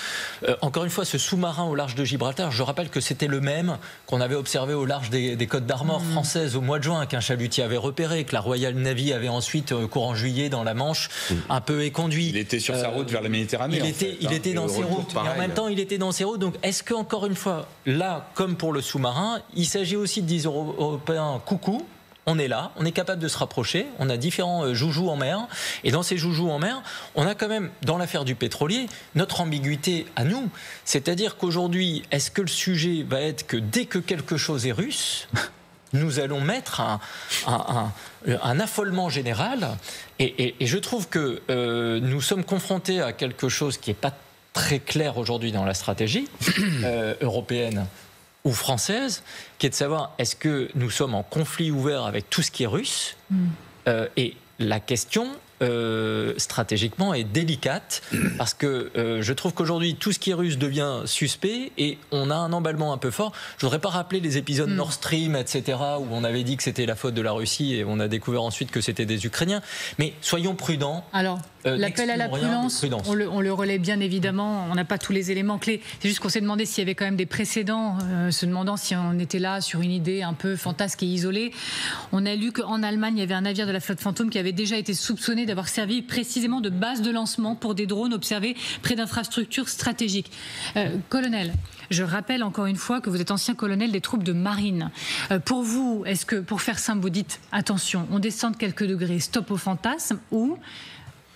Encore une fois, ce sous-marin au large de Gibraltar, je rappelle que c'était le même qu'on avait observé au large des côtes d'Armor françaises au mois de juin, qu'un chalutier avait repéré, que la Royal Navy avait ensuite, courant juillet, dans la Manche, un peu éconduit. Il était sur sa route vers la Méditerranée. Il était dans ses routes. Et en même temps, il était dans ses routes. Donc, est-ce qu'encore une fois, là, comme pour le sous-marin, il s'agit aussi de dire aux Européens, coucou, on est là, on est capable de se rapprocher, on a différents joujoux en mer. Et dans ces joujoux en mer, on a quand même, dans l'affaire du pétrolier, notre ambiguïté à nous. C'est-à-dire qu'aujourd'hui, est-ce que le sujet va être que dès que quelque chose est russe, nous allons mettre un affolement général et je trouve que nous sommes confrontés à quelque chose qui n'est pas très clair aujourd'hui dans la stratégie européenne ou française, qui est de savoir est-ce que nous sommes en conflit ouvert avec tout ce qui est russe et la question stratégiquement est délicate parce que je trouve qu'aujourd'hui tout ce qui est russe devient suspect et on a un emballement un peu fort. Je voudrais pas rappeler les épisodes Nord Stream, etc., où on avait dit que c'était la faute de la Russie et on a découvert ensuite que c'était des Ukrainiens. Mais soyons prudents. Alors, l'appel à la prudence, on le relaie bien évidemment, on n'a pas tous les éléments clés. C'est juste qu'on s'est demandé s'il y avait quand même des précédents, se demandant si on était là sur une idée un peu fantasque et isolée. On a lu qu'en Allemagne, il y avait un navire de la flotte Fantôme qui avait déjà été soupçonné d'avoir servi précisément de base de lancement pour des drones observés près d'infrastructures stratégiques. Colonel, je rappelle encore une fois que vous êtes ancien colonel des troupes de marine. Pour vous, est-ce que, pour faire simple, vous dites attention, on descend de quelques degrés, stop au fantasme, ou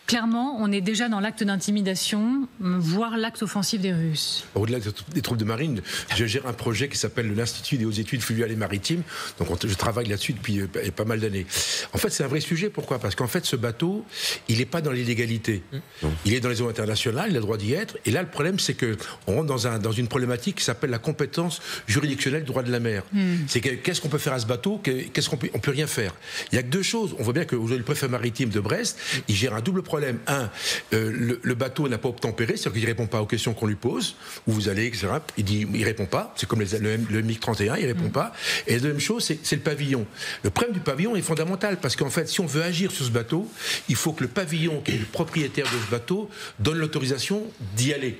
clairement, on est déjà dans l'acte d'intimidation, voire l'acte offensif des Russes. Au-delà des troupes de marine, je gère un projet qui s'appelle l'Institut des hautes études fluviales et maritimes. Donc je travaille là-dessus depuis pas mal d'années. En fait, c'est un vrai sujet. Pourquoi ? Parce qu'en fait, ce bateau, il n'est pas dans l'illégalité. Il est dans les eaux internationales, il a le droit d'y être. Et là, le problème, c'est qu'on rentre dans une problématique qui s'appelle la compétence juridictionnelle du droit de la mer. C'est qu'est-ce qu'on peut faire à ce bateau ? On peut rien faire. Il n'y a que deux choses. On voit bien qu'aujourd'hui, le préfet maritime de Brest, il gère un double problème. Le bateau n'a pas obtempéré, c'est-à-dire qu'il ne répond pas aux questions qu'on lui pose, où vous allez, etc. Il ne répond pas, c'est comme le MiG-31, il ne répond pas. Et la deuxième chose, c'est le pavillon. Le problème du pavillon est fondamental, parce qu'en fait, si on veut agir sur ce bateau, il faut que le pavillon, qui est le propriétaire de ce bateau, donne l'autorisation d'y aller.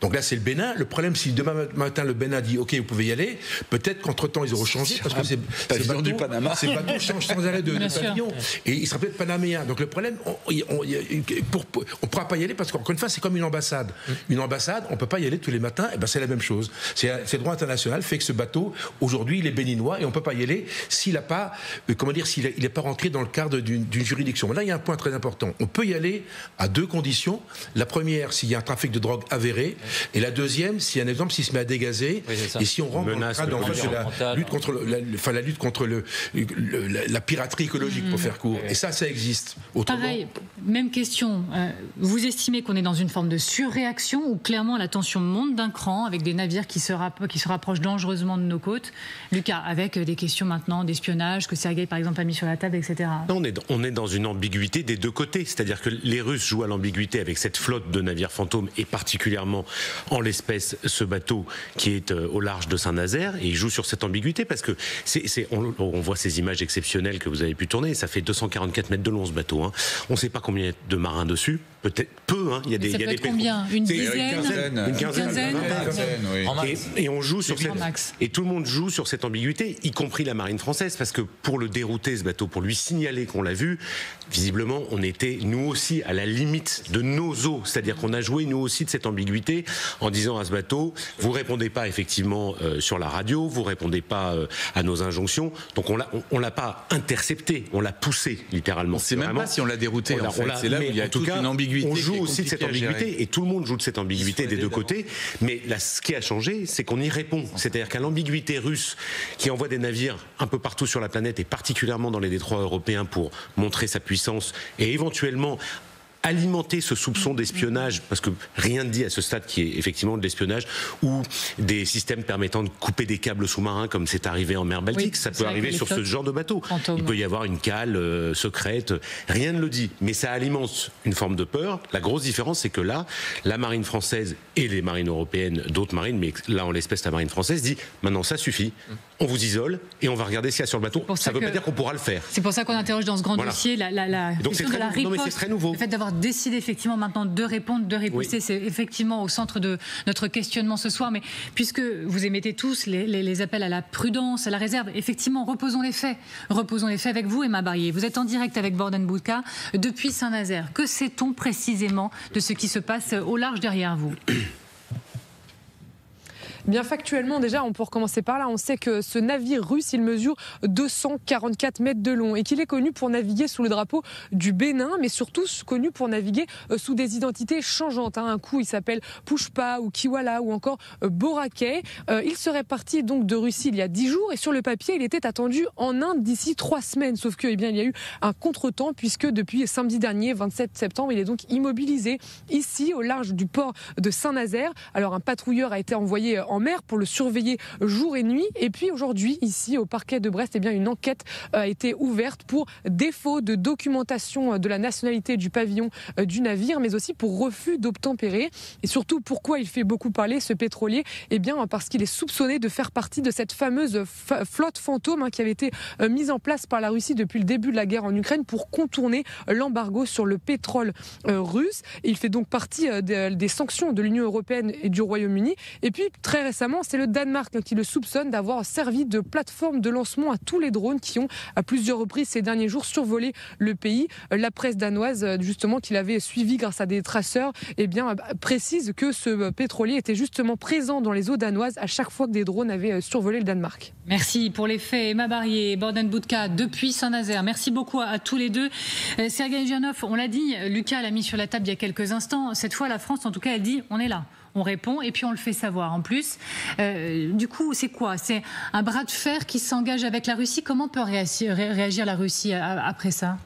Donc là, c'est le Bénin. Le problème, si demain matin, le Bénin dit « Ok, vous pouvez y aller », peut-être qu'entre-temps, ils auront changé, parce que ces bateaux changent sans arrêt de pavillon. Et ils seraient peut-être panaméens. Donc le problème, on ne pourra pas y aller, parce qu'encore une fois, c'est comme une ambassade. Une ambassade, on ne peut pas y aller tous les matins, et ben c'est la même chose. C'est le droit international fait que ce bateau, aujourd'hui, il est béninois, et on ne peut pas y aller s'il n'a pas, s'il n'est pas rentré dans le cadre d'une juridiction. Mais là, il y a un point très important. On peut y aller à deux conditions. La première, s'il y a un trafic de drogue avéré, et la deuxième, s'il y a un exemple, s'il se met à dégazer, et si on rentre dans le cadre de la lutte contre la piraterie écologique, pour faire court. Et ça existe. Autrement, pareil, même question. Vous estimez qu'on est dans une forme de surréaction ou clairement la tension monte d'un cran avec des navires qui se rapprochent dangereusement de nos côtes, Lucas, avec des questions maintenant d'espionnage que Sergueï par exemple a mis sur la table, etc. Non, on est dans une ambiguïté des deux côtés, c'est-à-dire que les Russes jouent à l'ambiguïté avec cette flotte de navires fantômes et particulièrement en l'espèce ce bateau qui est au large de Saint-Nazaire, et ils jouent sur cette ambiguïté parce que on voit ces images exceptionnelles que vous avez pu tourner, ça fait 244 mètres de long ce bateau, hein. On ne sait pas combien de marins dessus, peut-être peu, hein. Il y a des combien, une dizaine, une quinzaine, oui. Et on joue sur et tout le monde joue sur cette ambiguïté, y compris la marine française, parce que pour le dérouter ce bateau, pour lui signaler qu'on l'a vu, visiblement on était nous aussi à la limite de nos eaux, c'est-à-dire qu'on a joué nous aussi de cette ambiguïté en disant à ce bateau, vous répondez pas effectivement sur la radio, vous répondez pas à nos injonctions, donc on l'a pas intercepté, on l'a poussé littéralement. On sait même pas si on l'a dérouté, en fait. C'est là où il y a toute une ambiguïté. On joue aussi de cette ambiguïté et tout le monde joue de cette ambiguïté des deux côtés, mais là ce qui a changé, c'est qu'on y répond, c'est-à-dire qu'à l'ambiguïté russe qui envoie des navires un peu partout sur la planète et particulièrement dans les détroits européens pour montrer sa puissance et éventuellement alimenter ce soupçon d'espionnage, parce que rien ne dit à ce stade qui est effectivement de l'espionnage, ou des systèmes permettant de couper des câbles sous-marins comme c'est arrivé en mer Baltique, oui, ça peut arriver sur ce genre de bateau. Il peut y avoir une cale secrète, rien ne le dit, mais ça alimente une forme de peur. La grosse différence, c'est que là, la marine française et les marines européennes, d'autres marines, mais là en l'espèce la marine française, dit maintenant ça suffit, on vous isole et on va regarder ce qu'il y a sur le bateau. Ça ne veut pas dire qu'on pourra le faire. C'est pour ça qu'on interroge dans ce grand dossier la question de la riposte. C'est très nouveau. Le fait d'avoir décidé effectivement maintenant de répondre, de riposter, c'est effectivement au centre de notre questionnement ce soir. Mais puisque vous émettez tous les appels à la prudence, à la réserve, effectivement, reposons les faits. Reposons les faits avec vous, Emma Barrier. Vous êtes en direct avec Borden Boudka depuis Saint-Nazaire. Que sait-on précisément de ce qui se passe au large derrière vous ? Bien factuellement, déjà, on peut recommencer par là. On sait que ce navire russe, il mesure 244 mètres de long et qu'il est connu pour naviguer sous le drapeau du Bénin, mais surtout connu pour naviguer sous des identités changeantes. Un coup, il s'appelle Pushpa ou Kiwala ou encore Boracay. Il serait parti donc de Russie il y a 10 jours et sur le papier, il était attendu en Inde d'ici 3 semaines. Sauf que, il y a eu un contretemps puisque depuis samedi dernier, 27 septembre, il est donc immobilisé ici au large du port de Saint-Nazaire. Alors un patrouilleur a été envoyé en mer pour le surveiller jour et nuit. Et puis aujourd'hui, ici au parquet de Brest, une enquête a été ouverte pour défaut de documentation de la nationalité du pavillon du navire, mais aussi pour refus d'obtempérer. Et surtout, pourquoi il fait beaucoup parler, ce pétrolier ? Parce qu'il est soupçonné de faire partie de cette fameuse flotte fantôme qui avait été mise en place par la Russie depuis le début de la guerre en Ukraine pour contourner l'embargo sur le pétrole russe. Il fait donc partie des sanctions de l'Union européenne et du Royaume-Uni. Et puis, très récemment, c'est le Danemark qui le soupçonne d'avoir servi de plateforme de lancement à tous les drones qui ont à plusieurs reprises ces derniers jours survolé le pays. La presse danoise, justement, qui l'avait suivi grâce à des traceurs, précise que ce pétrolier était justement présent dans les eaux danoises à chaque fois que des drones avaient survolé le Danemark. Merci pour les faits, Emma Barrier et Borden Boudka depuis Saint-Nazaire. Merci beaucoup à tous les deux. Sergueï Janov, on l'a dit, Lucas l'a mis sur la table il y a quelques instants. Cette fois, la France, en tout cas, elle dit on est là. On répond et puis on le fait savoir en plus. Du coup, c'est quoi ? C'est un bras de fer qui s'engage avec la Russie. Comment peut réagir la Russie après ça ?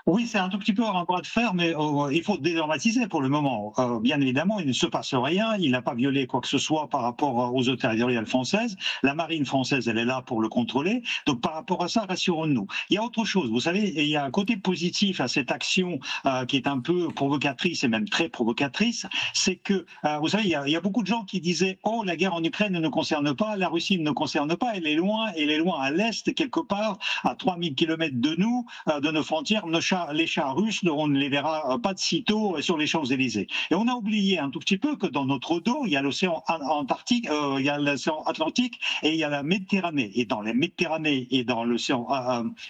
Oui, c'est un tout petit peu un bras de fer, mais il faut dédramatiser pour le moment. Bien évidemment, il ne se passe rien. Il n'a pas violé quoi que ce soit par rapport aux eaux territoriales françaises. La marine française, elle est là pour le contrôler. Donc, par rapport à ça, rassurons-nous. Il y a autre chose. Vous savez, il y a un côté positif à cette action qui est un peu provocatrice et même très provocatrice. C'est que, vous savez, il y a beaucoup de gens qui disaient « Oh, la guerre en Ukraine ne nous concerne pas, la Russie ne nous concerne pas, elle est loin à l'est, quelque part, à 3000 km de nous, de nos frontières. les chars russes, on ne les verra pas de sitôt sur les Champs-Élysées. Et on a oublié un tout petit peu que dans notre dos, il y a l'océan Antarctique, il y a l'océan Atlantique et il y a la Méditerranée. Et dans la Méditerranée et dans l'océan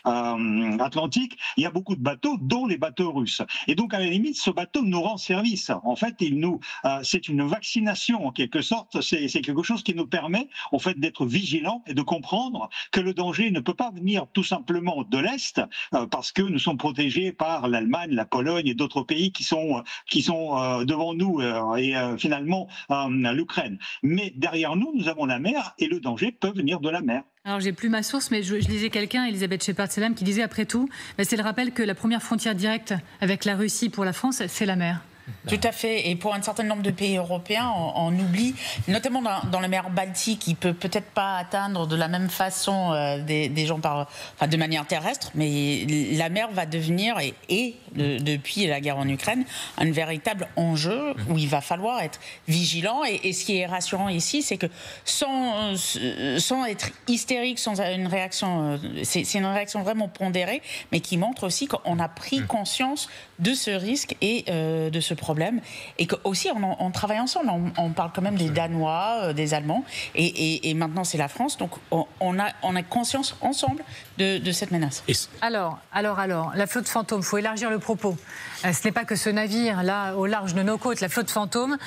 Atlantique, il y a beaucoup de bateaux, dont les bateaux russes. Et donc, à la limite, ce bateau nous rend service. En fait, c'est une vaccination, en quelque sorte. C'est quelque chose qui nous permet, en fait, d'être vigilants et de comprendre que le danger ne peut pas venir tout simplement de l'Est, parce que nous sommes protégés par l'Allemagne, la Pologne et d'autres pays qui sont devant nous et finalement l'Ukraine. Mais derrière nous, nous avons la mer et le danger peut venir de la mer. Alors, j'ai plus ma source, mais je lisais quelqu'un, Elisabeth Shepard-Sedam, qui disait après tout, c'est le rappel que la première frontière directe avec la Russie pour la France, c'est la mer. Tout à fait. Et pour un certain nombre de pays européens, on oublie, notamment dans la mer Baltique, il peut peut-être pas atteindre de la même façon des gens de manière terrestre, mais la mer va devenir, depuis la guerre en Ukraine, un véritable enjeu où il va falloir être vigilant. Et ce qui est rassurant ici, c'est que sans être hystérique, sans une réaction, c'est une réaction vraiment pondérée, mais qui montre aussi qu'on a pris conscience de ce risque et de ce problème, et qu'aussi on travaille ensemble, on parle quand même des Danois, des Allemands, et maintenant c'est la France, donc on a conscience ensemble de cette menace. Alors, la flotte fantôme, il faut élargir le propos. Ce n'est pas que ce navire, là, au large de nos côtes, la flotte fantôme,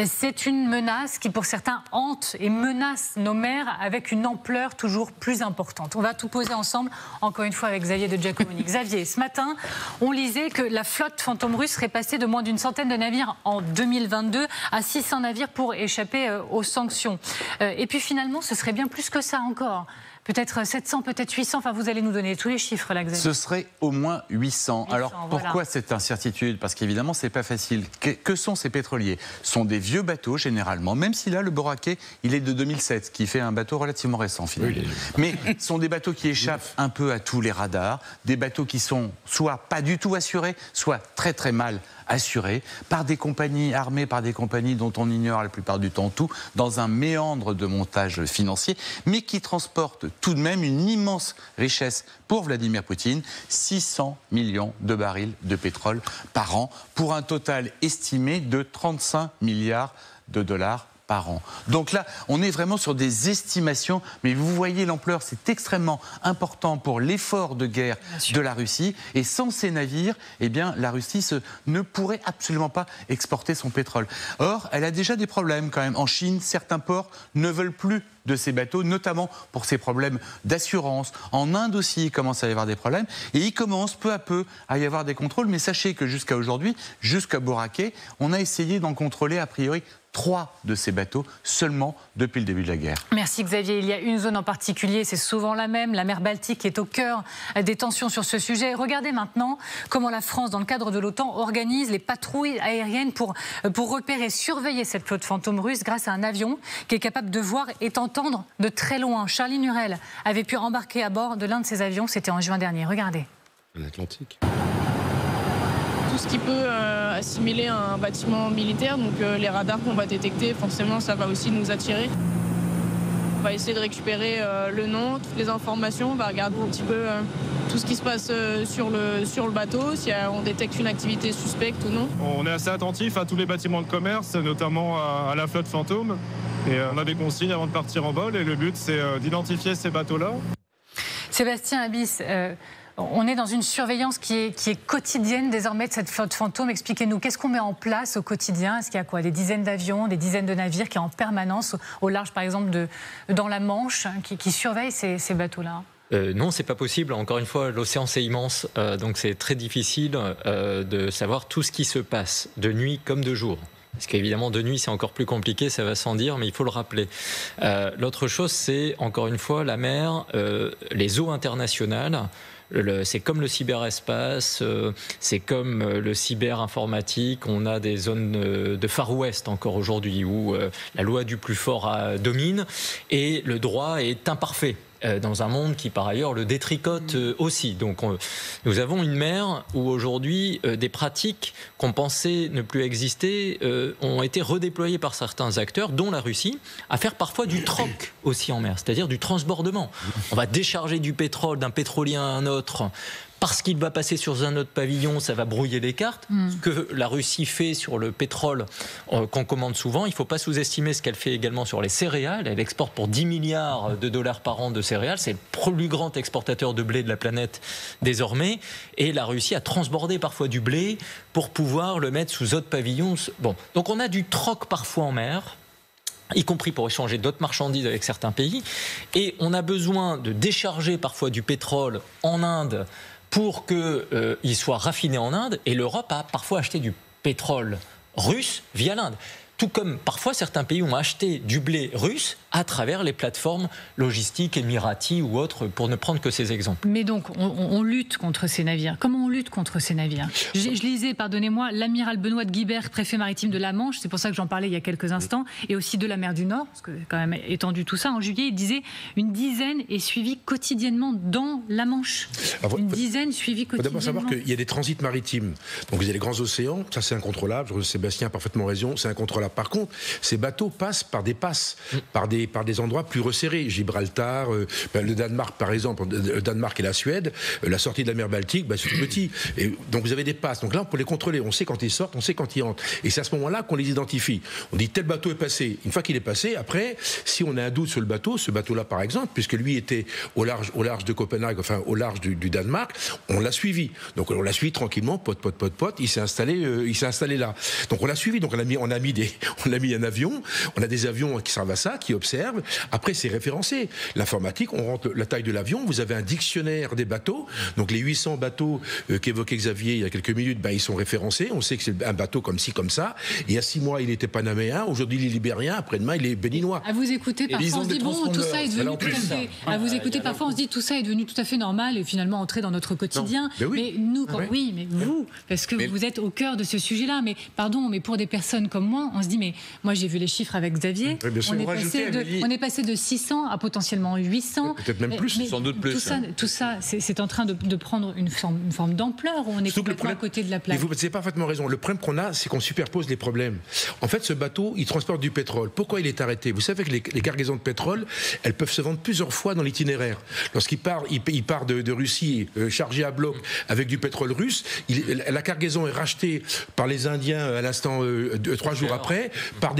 c'est une menace qui, pour certains, hante et menace nos mers avec une ampleur toujours plus importante. On va tout poser ensemble, encore une fois, avec Xavier de Giacomoni. Xavier, ce matin, on lisait que la flotte fantôme russe serait passée de moins d'une centaine de navires en 2022 à 600 navires pour échapper aux sanctions. Et puis finalement, ce serait bien plus que ça encore. Peut-être 700, peut-être 800, enfin vous allez nous donner tous les chiffres là, Xavier. Ce serait au moins 800. Alors pourquoi cette incertitude? Parce qu'évidemment c'est pas facile. Que sont ces pétroliers? Ce sont des vieux bateaux généralement, même si là le Boracay il est de 2007, ce qui fait un bateau relativement récent finalement. Oui, mais ce sont des bateaux qui échappent un peu à tous les radars, des bateaux qui sont soit pas du tout assurés, soit très très mal assurés, par des compagnies armées, par des compagnies dont on ignore la plupart du temps tout, dans un méandre de montage financier, mais qui transportent tout de même une immense richesse pour Vladimir Poutine, 600 millions de barils de pétrole par an, pour un total estimé de 35 milliards de dollars par an. Donc là, on est vraiment sur des estimations, mais vous voyez l'ampleur, c'est extrêmement important pour l'effort de guerre de la Russie. Et sans ces navires, eh bien, la Russie ne pourrait absolument pas exporter son pétrole. Or, elle a déjà des problèmes quand même. En Chine, certains ports ne veulent plus de ces bateaux, notamment pour ces problèmes d'assurance. En Inde aussi, il commence à y avoir des problèmes. Et il commence peu à peu à y avoir des contrôles. Mais sachez que jusqu'à aujourd'hui, jusqu'à Boracay, on a essayé d'en contrôler a priori 3 de ces bateaux seulement depuis le début de la guerre. Merci Xavier. Il y a une zone en particulier, c'est souvent la même, la mer Baltique, qui est au cœur des tensions sur ce sujet. Regardez maintenant comment la France, dans le cadre de l'OTAN, organise les patrouilles aériennes pour repérer, surveiller cette flotte fantôme russe grâce à un avion qui est capable de voir et d'entendre de très loin. Charlie Nurel avait pu embarquer à bord de l'un de ces avions, c'était en juin dernier. Regardez. En Atlantique. Tout ce qui peut assimiler un bâtiment militaire, donc les radars qu'on va détecter, forcément ça va aussi nous attirer. On va essayer de récupérer le nom, toutes les informations, on va regarder un petit peu tout ce qui se passe sur le bateau, si on détecte une activité suspecte ou non. On est assez attentif à tous les bâtiments de commerce, notamment à la flotte fantôme. Et on a des consignes avant de partir en vol et le but c'est d'identifier ces bateaux-là. Sébastien Abyss, on est dans une surveillance qui est quotidienne désormais de cette flotte fantôme. Expliquez-nous, qu'est-ce qu'on met en place au quotidien? Est-ce qu'il y a quoi? Des dizaines d'avions, des dizaines de navires qui en permanence, au large par exemple dans la Manche, qui surveillent ces bateaux-là? Non, c'est pas possible. Encore une fois, l'océan c'est immense, donc c'est très difficile de savoir tout ce qui se passe, de nuit comme de jour. Parce qu'évidemment, de nuit, c'est encore plus compliqué, ça va sans dire, mais il faut le rappeler. L'autre chose, c'est, encore une fois, la mer, les eaux internationales. C'est comme le cyberespace, c'est comme le cyberinformatique. On a des zones de Far West encore aujourd'hui où la loi du plus fort domine et le droit est imparfait. Dans un monde qui, par ailleurs, le détricote aussi. Donc, nous avons une mer où, aujourd'hui, des pratiques qu'on pensait ne plus exister ont été redéployées par certains acteurs, dont la Russie, à faire parfois du troc aussi en mer, c'est-à-dire du transbordement. On va décharger du pétrole d'un pétrolier à un autre parce qu'il va passer sur un autre pavillon, ça va brouiller les cartes. Ce que la Russie fait sur le pétrole qu'on commande souvent, il ne faut pas sous-estimer ce qu'elle fait également sur les céréales. Elle exporte pour 10 milliards de dollars par an de céréales. C'est le plus grand exportateur de blé de la planète désormais. Et la Russie a transbordé parfois du blé pour pouvoir le mettre sous autre pavillon. Bon. Donc on a du troc parfois en mer, y compris pour échanger d'autres marchandises avec certains pays. Et on a besoin de décharger parfois du pétrole en Inde pour qu'il soit raffiné en Inde. Et l'Europe a parfois acheté du pétrole russe via l'Inde. Tout comme parfois certains pays ont acheté du blé russe à travers les plateformes logistiques, Emirati ou autres, pour ne prendre que ces exemples. Mais donc, on lutte contre ces navires. Comment on lutte contre ces navires ? Je lisais, pardonnez-moi, l'amiral Benoît de Guibert, préfet maritime de la Manche, c'est pour ça que j'en parlais il y a quelques instants, et aussi de la mer du Nord, parce que quand même étendu tout ça, en juillet, il disait une dizaine est suivie quotidiennement dans la Manche. Une dizaine suivie quotidiennement. Il faut d'abord savoir qu'il y a des transits maritimes. Donc vous avez les grands océans, ça c'est incontrôlable, Sébastien a parfaitement raison, c'est incontrôlable. Par contre, ces bateaux passent par des passes, par des endroits plus resserrés. Gibraltar, le Danemark par exemple, le Danemark et la Suède, la sortie de la mer Baltique, c'est tout petit. Et donc vous avez des passes. Donc là, on peut les contrôler. On sait quand ils sortent, on sait quand ils entrent. Et c'est à ce moment-là qu'on les identifie. On dit tel bateau est passé. Une fois qu'il est passé, après, si on a un doute sur le bateau, ce bateau-là par exemple, puisque lui était au large de Copenhague, enfin au large du Danemark, on l'a suivi. Donc on l'a suivi tranquillement, pote. Il s'est installé là. Donc on l'a suivi. Donc on a mis un avion. On a des avions qui servent à ça, qui observent. Après, c'est référencé. L'informatique, on rentre la taille de l'avion. Vous avez un dictionnaire des bateaux. Donc les 800 bateaux qu'évoquait Xavier il y a quelques minutes, ils sont référencés. On sait que c'est un bateau comme ci, comme ça. Il y a 6 mois, il était panaméen. Aujourd'hui, il est libérien. Après-demain, il est béninois. À vous écouter, parfois on se dit tout ça est devenu tout à fait. À vous écouter, parfois on se dit tout ça est devenu tout à fait normal et finalement entrer dans notre quotidien. Mais nous, mais vous, parce que vous êtes au cœur de ce sujet-là. Mais pardon, mais pour des personnes comme moi, on se dit mais moi j'ai vu les chiffres avec Xavier. On est passé de 600 à potentiellement 800. Peut-être même plus, sans doute plus. Tout ça, c'est en train de prendre une forme d'ampleur. On est complètement à côté de la plaque. Vous avez parfaitement raison. Le problème qu'on a, c'est qu'on superpose les problèmes. En fait, ce bateau, il transporte du pétrole. Pourquoi il est arrêté ? Vous savez que les cargaisons de pétrole, elles peuvent se vendre plusieurs fois dans l'itinéraire. Lorsqu'il part de Russie chargé à bloc avec du pétrole russe, la cargaison est rachetée par les Indiens à l'instant 3 jours après, par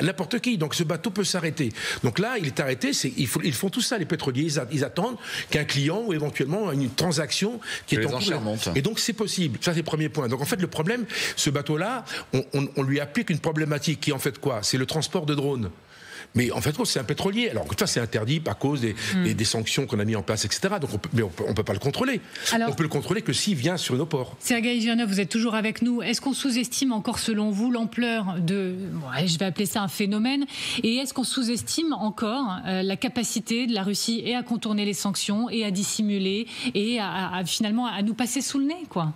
n'importe qui. Donc ce bateau peut s'arrêter. Donc là, il est arrêté. Ils font tout ça, les pétroliers. Ils attendent qu'un client ou éventuellement une transaction qui est en cours. Et donc c'est possible. Ça, c'est le premier point. Donc en fait, le problème, ce bateau-là, on lui applique une problématique qui est en fait quoi ? C'est le transport de drones. Mais en fait, c'est un pétrolier. Alors, ça, c'est interdit à cause des sanctions qu'on a mis en place, etc. Donc, on peut pas le contrôler. Alors, on peut le contrôler que s'il vient sur nos ports. Sergueï Girnev, vous êtes toujours avec nous. Est-ce qu'on sous-estime encore, selon vous, l'ampleur je vais appeler ça un phénomène, et est-ce qu'on sous-estime encore la capacité de la Russie et à contourner les sanctions et à dissimuler et finalement à nous passer sous le nez, quoi ?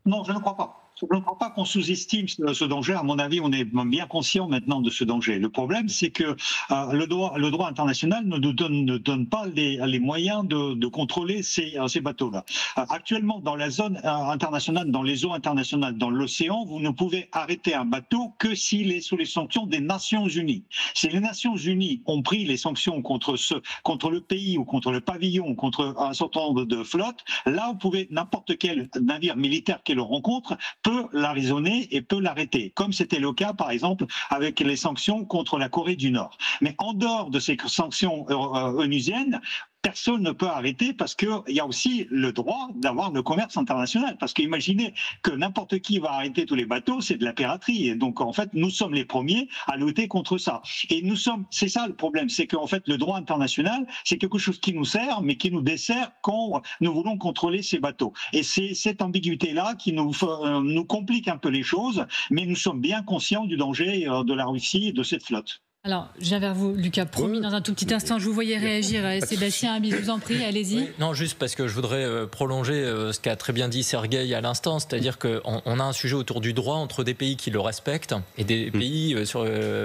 Non, je ne crois pas. Je ne crois pas qu'on sous-estime ce danger. À mon avis, on est bien conscient maintenant de ce danger. Le problème, c'est que le droit international ne donne pas les moyens de contrôler ces bateaux-là. Actuellement, dans la zone internationale, dans les eaux internationales, dans l'océan, vous ne pouvez arrêter un bateau que s'il est sous les sanctions des Nations Unies. Si les Nations Unies ont pris les sanctions contre le pays ou contre le pavillon ou contre un certain nombre de flottes, là, vous pouvez, n'importe quel navire militaire qu'elle rencontre peut l'arraisonner et peut l'arrêter, comme c'était le cas par exemple avec les sanctions contre la Corée du Nord. Mais en dehors de ces sanctions onusiennes, personne ne peut arrêter parce qu'il y a aussi le droit d'avoir le commerce international. Parce qu'imaginez que n'importe qui va arrêter tous les bateaux, c'est de la piraterie. Et donc en fait, nous sommes les premiers à lutter contre ça. Et c'est ça le problème, c'est qu'en fait le droit international, c'est quelque chose qui nous sert, mais qui nous dessert quand nous voulons contrôler ces bateaux. Et c'est cette ambiguïté-là qui nous complique un peu les choses, mais nous sommes bien conscients du danger de la Russie et de cette flotte. Alors, je viens vers vous, Lucas, promis, dans un tout petit instant. Je vous voyais réagir, Sébastien, je vous en prie, allez-y. Oui, non, juste parce que je voudrais prolonger ce qu'a très bien dit Sergueï à l'instant, c'est-à-dire qu'on a un sujet autour du droit entre des pays qui le respectent et des pays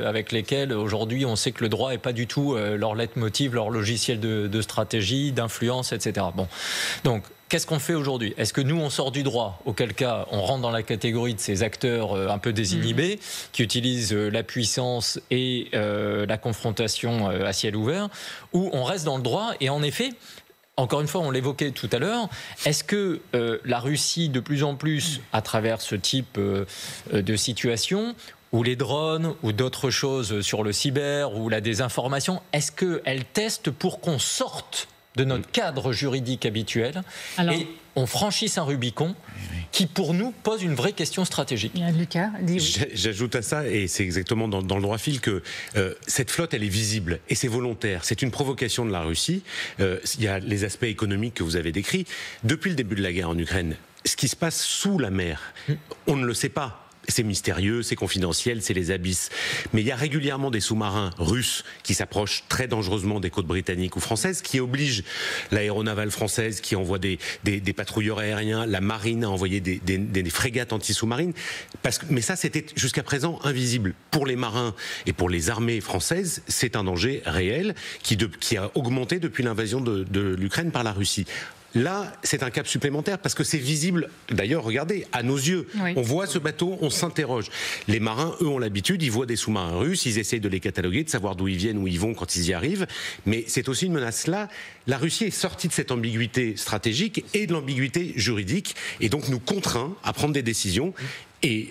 avec lesquels, aujourd'hui, on sait que le droit n'est pas du tout leur leitmotiv, leur logiciel de stratégie, d'influence, etc. Bon, donc... Qu'est-ce qu'on fait aujourd'hui ? Est-ce que nous, on sort du droit ? Auquel cas, on rentre dans la catégorie de ces acteurs un peu désinhibés qui utilisent la puissance et la confrontation à ciel ouvert, ou on reste dans le droit et en effet... encore une fois, on l'évoquait tout à l'heure, est-ce que la Russie, de plus en plus, à travers ce type de situation, ou les drones, ou d'autres choses sur le cyber, ou la désinformation, est-ce qu'elle teste pour qu'on sorte de notre cadre juridique habituel et on franchisse un Rubicon qui, pour nous, pose une vraie question stratégique. Lucas, dis oui. J'ajoute à ça, et c'est exactement dans le droit fil, que cette flotte, elle est visible et c'est volontaire. C'est une provocation de la Russie. Il y a les aspects économiques que vous avez décrits. Depuis le début de la guerre en Ukraine, ce qui se passe sous la mer, on ne le sait pas. C'est mystérieux, c'est confidentiel, c'est les abysses. Mais il y a régulièrement des sous-marins russes qui s'approchent très dangereusement des côtes britanniques ou françaises, qui obligent l'aéronavale française, qui envoie des patrouilleurs aériens, la marine a envoyé des frégates anti-sous-marines. Mais ça, c'était jusqu'à présent invisible. Pour les marins et pour les armées françaises, c'est un danger réel qui a augmenté depuis l'invasion de l'Ukraine par la Russie. Là, c'est un cap supplémentaire parce que c'est visible. D'ailleurs, regardez, à nos yeux, on voit ce bateau, on s'interroge. Les marins, eux, ont l'habitude, ils voient des sous-marins russes, ils essayent de les cataloguer, de savoir d'où ils viennent, où ils vont quand ils y arrivent. Mais c'est aussi une menace là. La Russie est sortie de cette ambiguïté stratégique et de l'ambiguïté juridique, et donc nous contraint à prendre des décisions. Et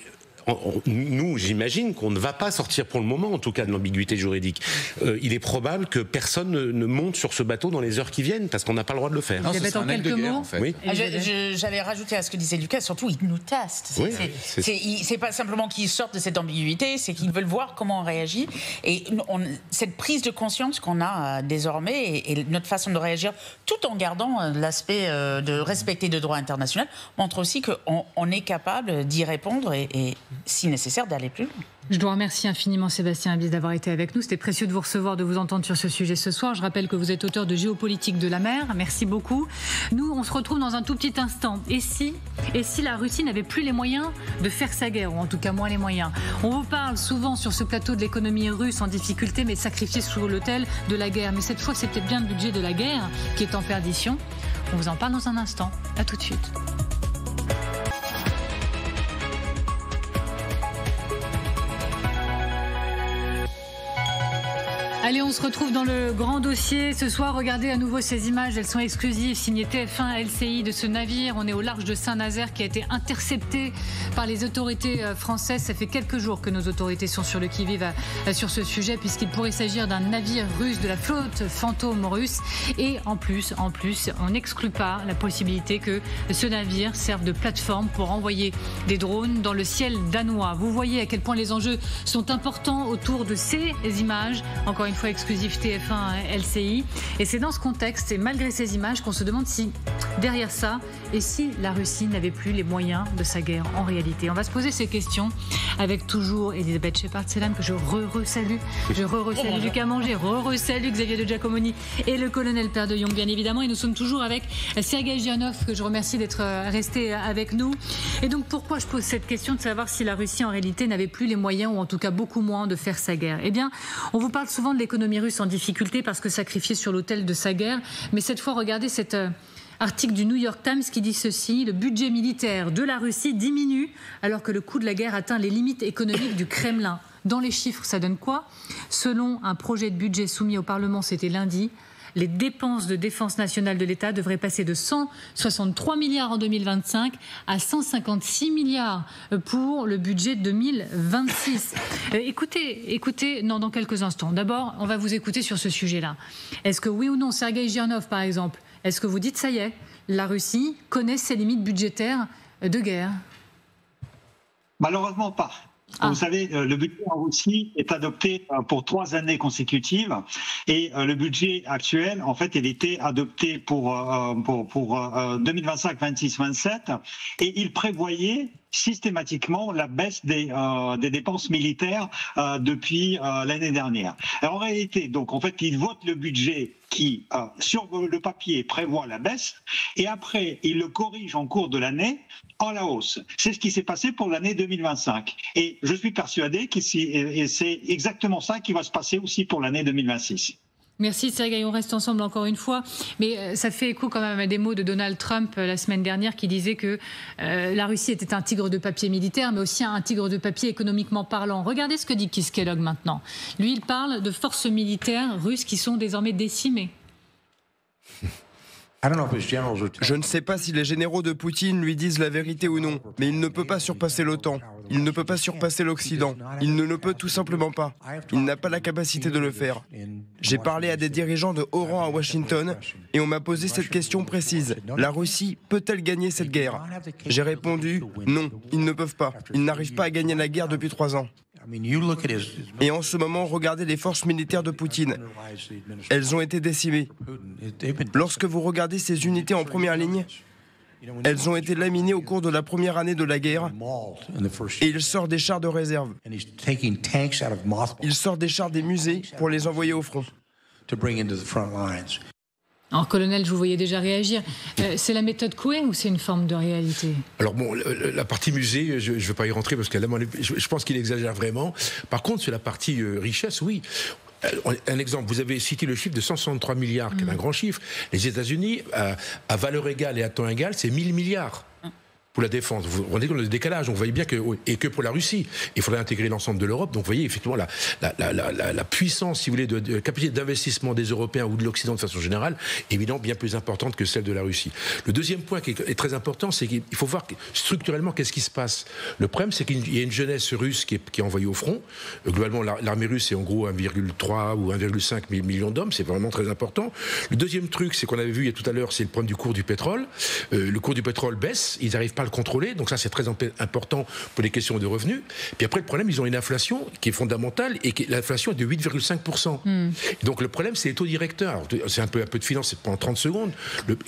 nous, j'imagine qu'on ne va pas sortir pour le moment, en tout cas, de l'ambiguïté juridique. Il est probable que personne ne monte sur ce bateau dans les heures qui viennent, parce qu'on n'a pas le droit de le faire. Non, c'est en quelques mots. En fait. Oui. J'allais rajouter à ce que disait Lucas, surtout, ils nous testent. C'est pas simplement qu'ils sortent de cette ambiguïté, c'est qu'ils veulent voir comment on réagit. Et cette prise de conscience qu'on a désormais, et notre façon de réagir, tout en gardant l'aspect de respecter le droit international, montre aussi qu'on est capable d'y répondre et si nécessaire, d'aller plus loin. Je dois remercier infiniment Sébastien Abis d'avoir été avec nous. C'était précieux de vous recevoir, de vous entendre sur ce sujet ce soir. Je rappelle que vous êtes auteur de Géopolitique de la mer. Merci beaucoup. Nous, on se retrouve dans un tout petit instant. Et si la Russie n'avait plus les moyens de faire sa guerre, ou en tout cas moins les moyens? On vous parle souvent sur ce plateau de l'économie russe en difficulté, mais sacrifiée sous l'autel de la guerre. Mais cette fois, c'est peut-être bien le budget de la guerre qui est en perdition. On vous en parle dans un instant. À tout de suite. Allez, on se retrouve dans le grand dossier. Ce soir, regardez à nouveau ces images. Elles sont exclusives, signées TF1 LCI de ce navire. On est au large de Saint-Nazaire qui a été intercepté par les autorités françaises. Ça fait quelques jours que nos autorités sont sur le qui-vive sur ce sujet, puisqu'il pourrait s'agir d'un navire russe de la flotte fantôme russe. Et en plus, on n'exclut pas la possibilité que ce navire serve de plateforme pour envoyer des drones dans le ciel danois. Vous voyez à quel point les enjeux sont importants autour de ces images. Encore une fois exclusif TF1 LCI. Et c'est dans ce contexte, et malgré ces images, qu'on se demande si, derrière ça, et si la Russie n'avait plus les moyens de sa guerre en réalité. On va se poser ces questions avec toujours Elisabeth Shepard-Selam, que je re-salue. Je re-salue Lucas Manger, re-salue Xavier de Giacomoni et le colonel Père de Jong, bien évidemment. Et nous sommes toujours avec Sergueï Gianov, que je remercie d'être resté avec nous. Et donc, pourquoi je pose cette question de savoir si la Russie, en réalité, n'avait plus les moyens, ou en tout cas beaucoup moins, de faire sa guerre? Eh bien, on vous parle souvent de l'économie russe en difficulté parce que sacrifiée sur l'autel de sa guerre. Mais cette fois, regardez cet article du New York Times qui dit ceci: le budget militaire de la Russie diminue alors que le coût de la guerre atteint les limites économiques du Kremlin. Dans les chiffres, ça donne quoi? Selon un projet de budget soumis au Parlement, c'était lundi, les dépenses de défense nationale de l'État devraient passer de 163 milliards en 2025 à 156 milliards pour le budget 2026. Écoutez, non, dans quelques instants. D'abord, on va vous écouter sur ce sujet-là. Est-ce que oui ou non, Sergueï Gianov, par exemple, est-ce que vous dites, ça y est, la Russie connaît ses limites budgétaires de guerre? Malheureusement pas. Vous savez, le budget en Russie est adopté pour 3 années consécutives et le budget actuel, en fait, il était adopté pour 2025, 26, 27 et il prévoyait systématiquement la baisse des dépenses militaires depuis l'année dernière. Alors, en réalité, donc, en fait, ils votent le budget qui, sur le papier, prévoit la baisse et après, ils le corrigent en cours de l'année en la hausse. C'est ce qui s'est passé pour l'année 2025. Et je suis persuadé que c'est exactement ça qui va se passer aussi pour l'année 2026. Merci Sergueï, on reste ensemble encore une fois, mais ça fait écho quand même à des mots de Donald Trump la semaine dernière qui disait que la Russie était un tigre de papier militaire, mais aussi un tigre de papier économiquement parlant. Regardez ce que dit Keith Kellogg maintenant. Lui, il parle de forces militaires russes qui sont désormais décimées. Je ne sais pas si les généraux de Poutine lui disent la vérité ou non, mais il ne peut pas surpasser l'OTAN. Il ne peut pas surpasser l'Occident. Il ne le peut tout simplement pas. Il n'a pas la capacité de le faire. J'ai parlé à des dirigeants de haut rang à Washington et on m'a posé cette question précise. La Russie peut-elle gagner cette guerre? J'ai répondu non, ils ne peuvent pas. Ils n'arrivent pas à gagner la guerre depuis 3 ans. Et en ce moment, regardez les forces militaires de Poutine. Elles ont été décimées. Lorsque vous regardez ces unités en première ligne, elles ont été laminées au cours de la première année de la guerre et il sort des chars de réserve. Il sort des chars des musées pour les envoyer au front. Alors, colonel, je vous voyais déjà réagir. C'est la méthode Coué ou c'est une forme de réalité? Alors bon, la partie musée, je ne vais pas y rentrer parce que je pense qu'il exagère vraiment. Par contre, sur la partie richesse, oui. Un exemple, vous avez cité le chiffre de 163 milliards, qui est un grand chiffre. Les États-Unis, à valeur égale et à temps égal, c'est 1000 milliards. Pour la défense. Vous rendez compte le décalage, donc vous voyez bien que, et que pour la Russie, il faudrait intégrer l'ensemble de l'Europe, donc vous voyez effectivement la puissance, si vous voulez, de capacité d'investissement des Européens ou de l'Occident de façon générale, évidemment bien plus importante que celle de la Russie. Le deuxième point qui est très important, c'est qu'il faut voir structurellement qu'est-ce qui se passe. Le problème, c'est qu'il y a une jeunesse russe qui est envoyée au front. Globalement, l'armée russe est en gros 1,3 ou 1,5 million d'hommes, c'est vraiment très important. Le deuxième truc, c'est qu'on avait vu il y a tout à l'heure, c'est le problème du cours du pétrole. Le cours du pétrole baisse, ils n'arrivent pas à le contrôler, donc ça c'est très important pour les questions de revenus. Puis après le problème, ils ont une inflation qui est fondamentale et l'inflation est de 8,5%. Donc le problème, c'est les taux directeurs. C'est un peu de finance, c'est pendant 30 secondes.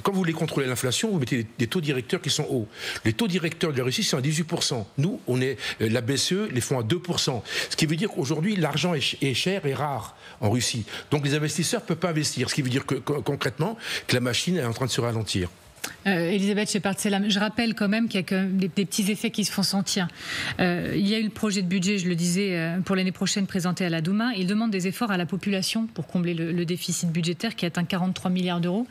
Quand vous voulez contrôler l'inflation, vous mettez des taux directeurs qui sont hauts. Les taux directeurs de la Russie sont à 18%. Nous, la BCE les font à 2%. Ce qui veut dire qu'aujourd'hui, l'argent est cher et rare en Russie. Donc les investisseurs ne peuvent pas investir. Ce qui veut dire que concrètement, que la machine est en train de se ralentir. Elisabeth Shepard-Selam, je rappelle quand même qu'il y a des petits effets qui se font sentir. Il y a eu le projet de budget, je le disais, pour l'année prochaine présenté à la Douma. Il demande des efforts à la population pour combler le déficit budgétaire qui atteint 43 milliards d'euros.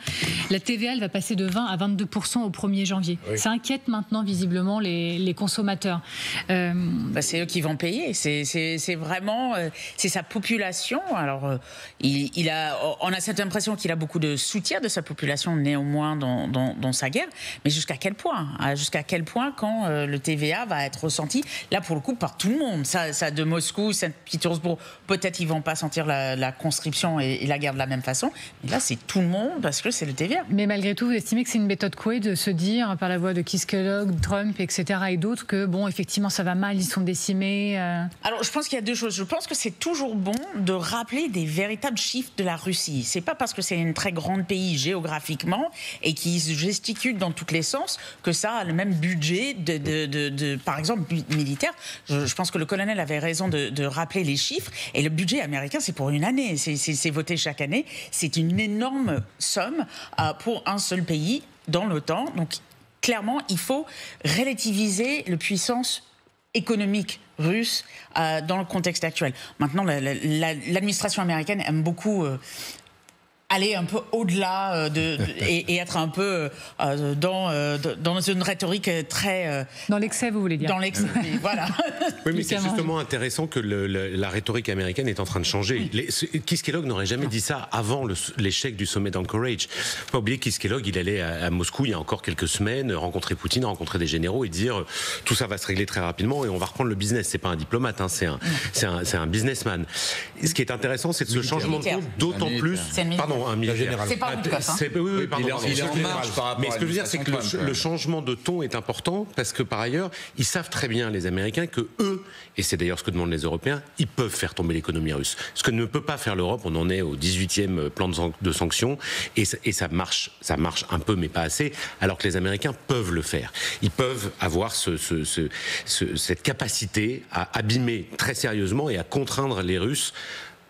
La TVA, elle va passer de 20 à 22% au 1er janvier. Oui. Ça inquiète maintenant visiblement les consommateurs. C'est eux qui vont payer. C'est vraiment c'est sa population. Alors, on a cette impression qu'il a beaucoup de soutien de sa population néanmoins dans sa guerre, mais jusqu'à quel point quand le TVA va être ressenti, là pour le coup par tout le monde, ça de Moscou, Saint-Pétersbourg, peut-être ils vont pas sentir la conscription et la guerre de la même façon, mais là c'est tout le monde parce que c'est le TVA. Mais malgré tout, vous estimez que c'est une méthode Coué de se dire par la voix de Keith Kellogg, Trump, etc. et d'autres que bon, effectivement ça va mal, ils sont décimés. Alors je pense qu'il y a deux choses. Je pense que c'est toujours bon de rappeler des véritables chiffres de la Russie. C'est pas parce que c'est un très grand pays géographiquement et qui gesticule dans tous les sens que ça a le même budget par exemple militaire. Je pense que le colonel avait raison de rappeler les chiffres, et le budget américain c'est pour une année, c'est voté chaque année, c'est une énorme somme pour un seul pays dans l'OTAN, donc clairement il faut relativiser la puissance économique russe dans le contexte actuel. Maintenant l'administration américaine aime beaucoup aller un peu au-delà et être un peu dans une rhétorique très... dans l'excès, vous voulez dire. Dans l'excès, voilà. Oui, mais c'est justement intéressant que la rhétorique américaine est en train de changer. Keith Kellogg n'aurait jamais dit ça avant l'échec du sommet d'Anchorage. Faut pas oublier que Keith Kellogg, il allait à Moscou il y a encore quelques semaines, rencontrer Poutine, rencontrer des généraux et dire tout ça va se régler très rapidement et on va reprendre le business. C'est pas un diplomate, hein, c'est un businessman. Et ce qui est intéressant, c'est ce changement de ton, d'autant plus... Pardon, un militaire. C'est pas une classe, hein. Oui, pardon. Il est en marche par rapport. Mais ce que je veux dire, c'est que le changement de ton est important parce que par ailleurs, ils savent très bien, les Américains, que eux, et c'est d'ailleurs ce que demandent les Européens, ils peuvent faire tomber l'économie russe. Ce que ne peut pas faire l'Europe, on en est au 18e plan de sanctions et ça marche un peu, mais pas assez, alors que les Américains peuvent le faire. Ils peuvent avoir cette capacité à abîmer très sérieusement et à contraindre les Russes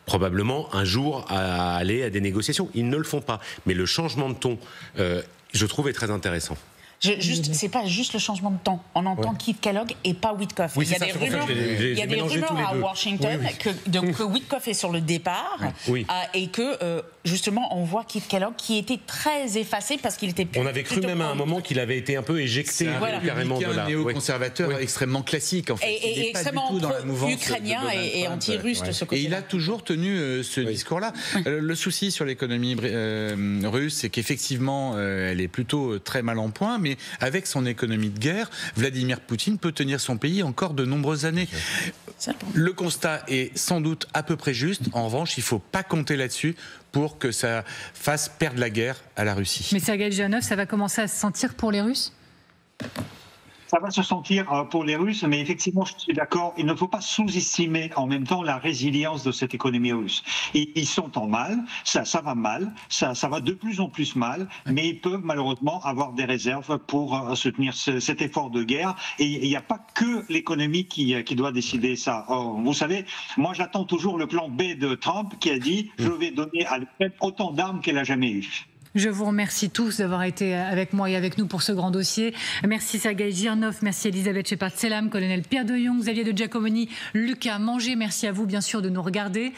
probablement un jour à aller à des négociations. Ils ne le font pas. Mais le changement de ton, je trouve, est très intéressant. C'est pas juste le changement de temps. On entend Keith Kellogg et pas Witkoff. Oui, il y a des rumeurs à Washington que Witkoff est sur le départ et que justement on voit Keith Kellogg qui était très effacé parce qu'il était. On avait cru même à un moment qu'il avait été un peu éjecté carrément de là. Un néoconservateur extrêmement classique en fait. Et extrêmement pro-ukrainien et anti-russe de ce côté. Et il a toujours tenu ce discours-là. Le souci sur l'économie russe, c'est qu'effectivement elle est plutôt très mal en point, mais avec son économie de guerre, Vladimir Poutine peut tenir son pays encore de nombreuses années. Le constat est sans doute à peu près juste. En revanche, il ne faut pas compter là-dessus pour que ça fasse perdre la guerre à la Russie. Mais Sergueï Girnov, ça va commencer à se sentir pour les Russes ? Ça va se sentir pour les Russes, mais effectivement, je suis d'accord, il ne faut pas sous-estimer en même temps la résilience de cette économie russe. Ils sont en mal, ça va mal, ça va de plus en plus mal, mais ils peuvent malheureusement avoir des réserves pour soutenir cet effort de guerre. Et il n'y a pas que l'économie qui doit décider ça. Vous savez, moi j'attends toujours le plan B de Trump qui a dit « je vais donner à l'Ukraine autant d'armes qu'elle n'a jamais eues ». Je vous remercie tous d'avoir été avec moi et avec nous pour ce grand dossier. Merci Sergueï Girnov, merci Elisabeth Shepard-Selam, colonel Pierre de Jong, Xavier de Giacomoni, Lucas Manger. Merci à vous bien sûr de nous regarder.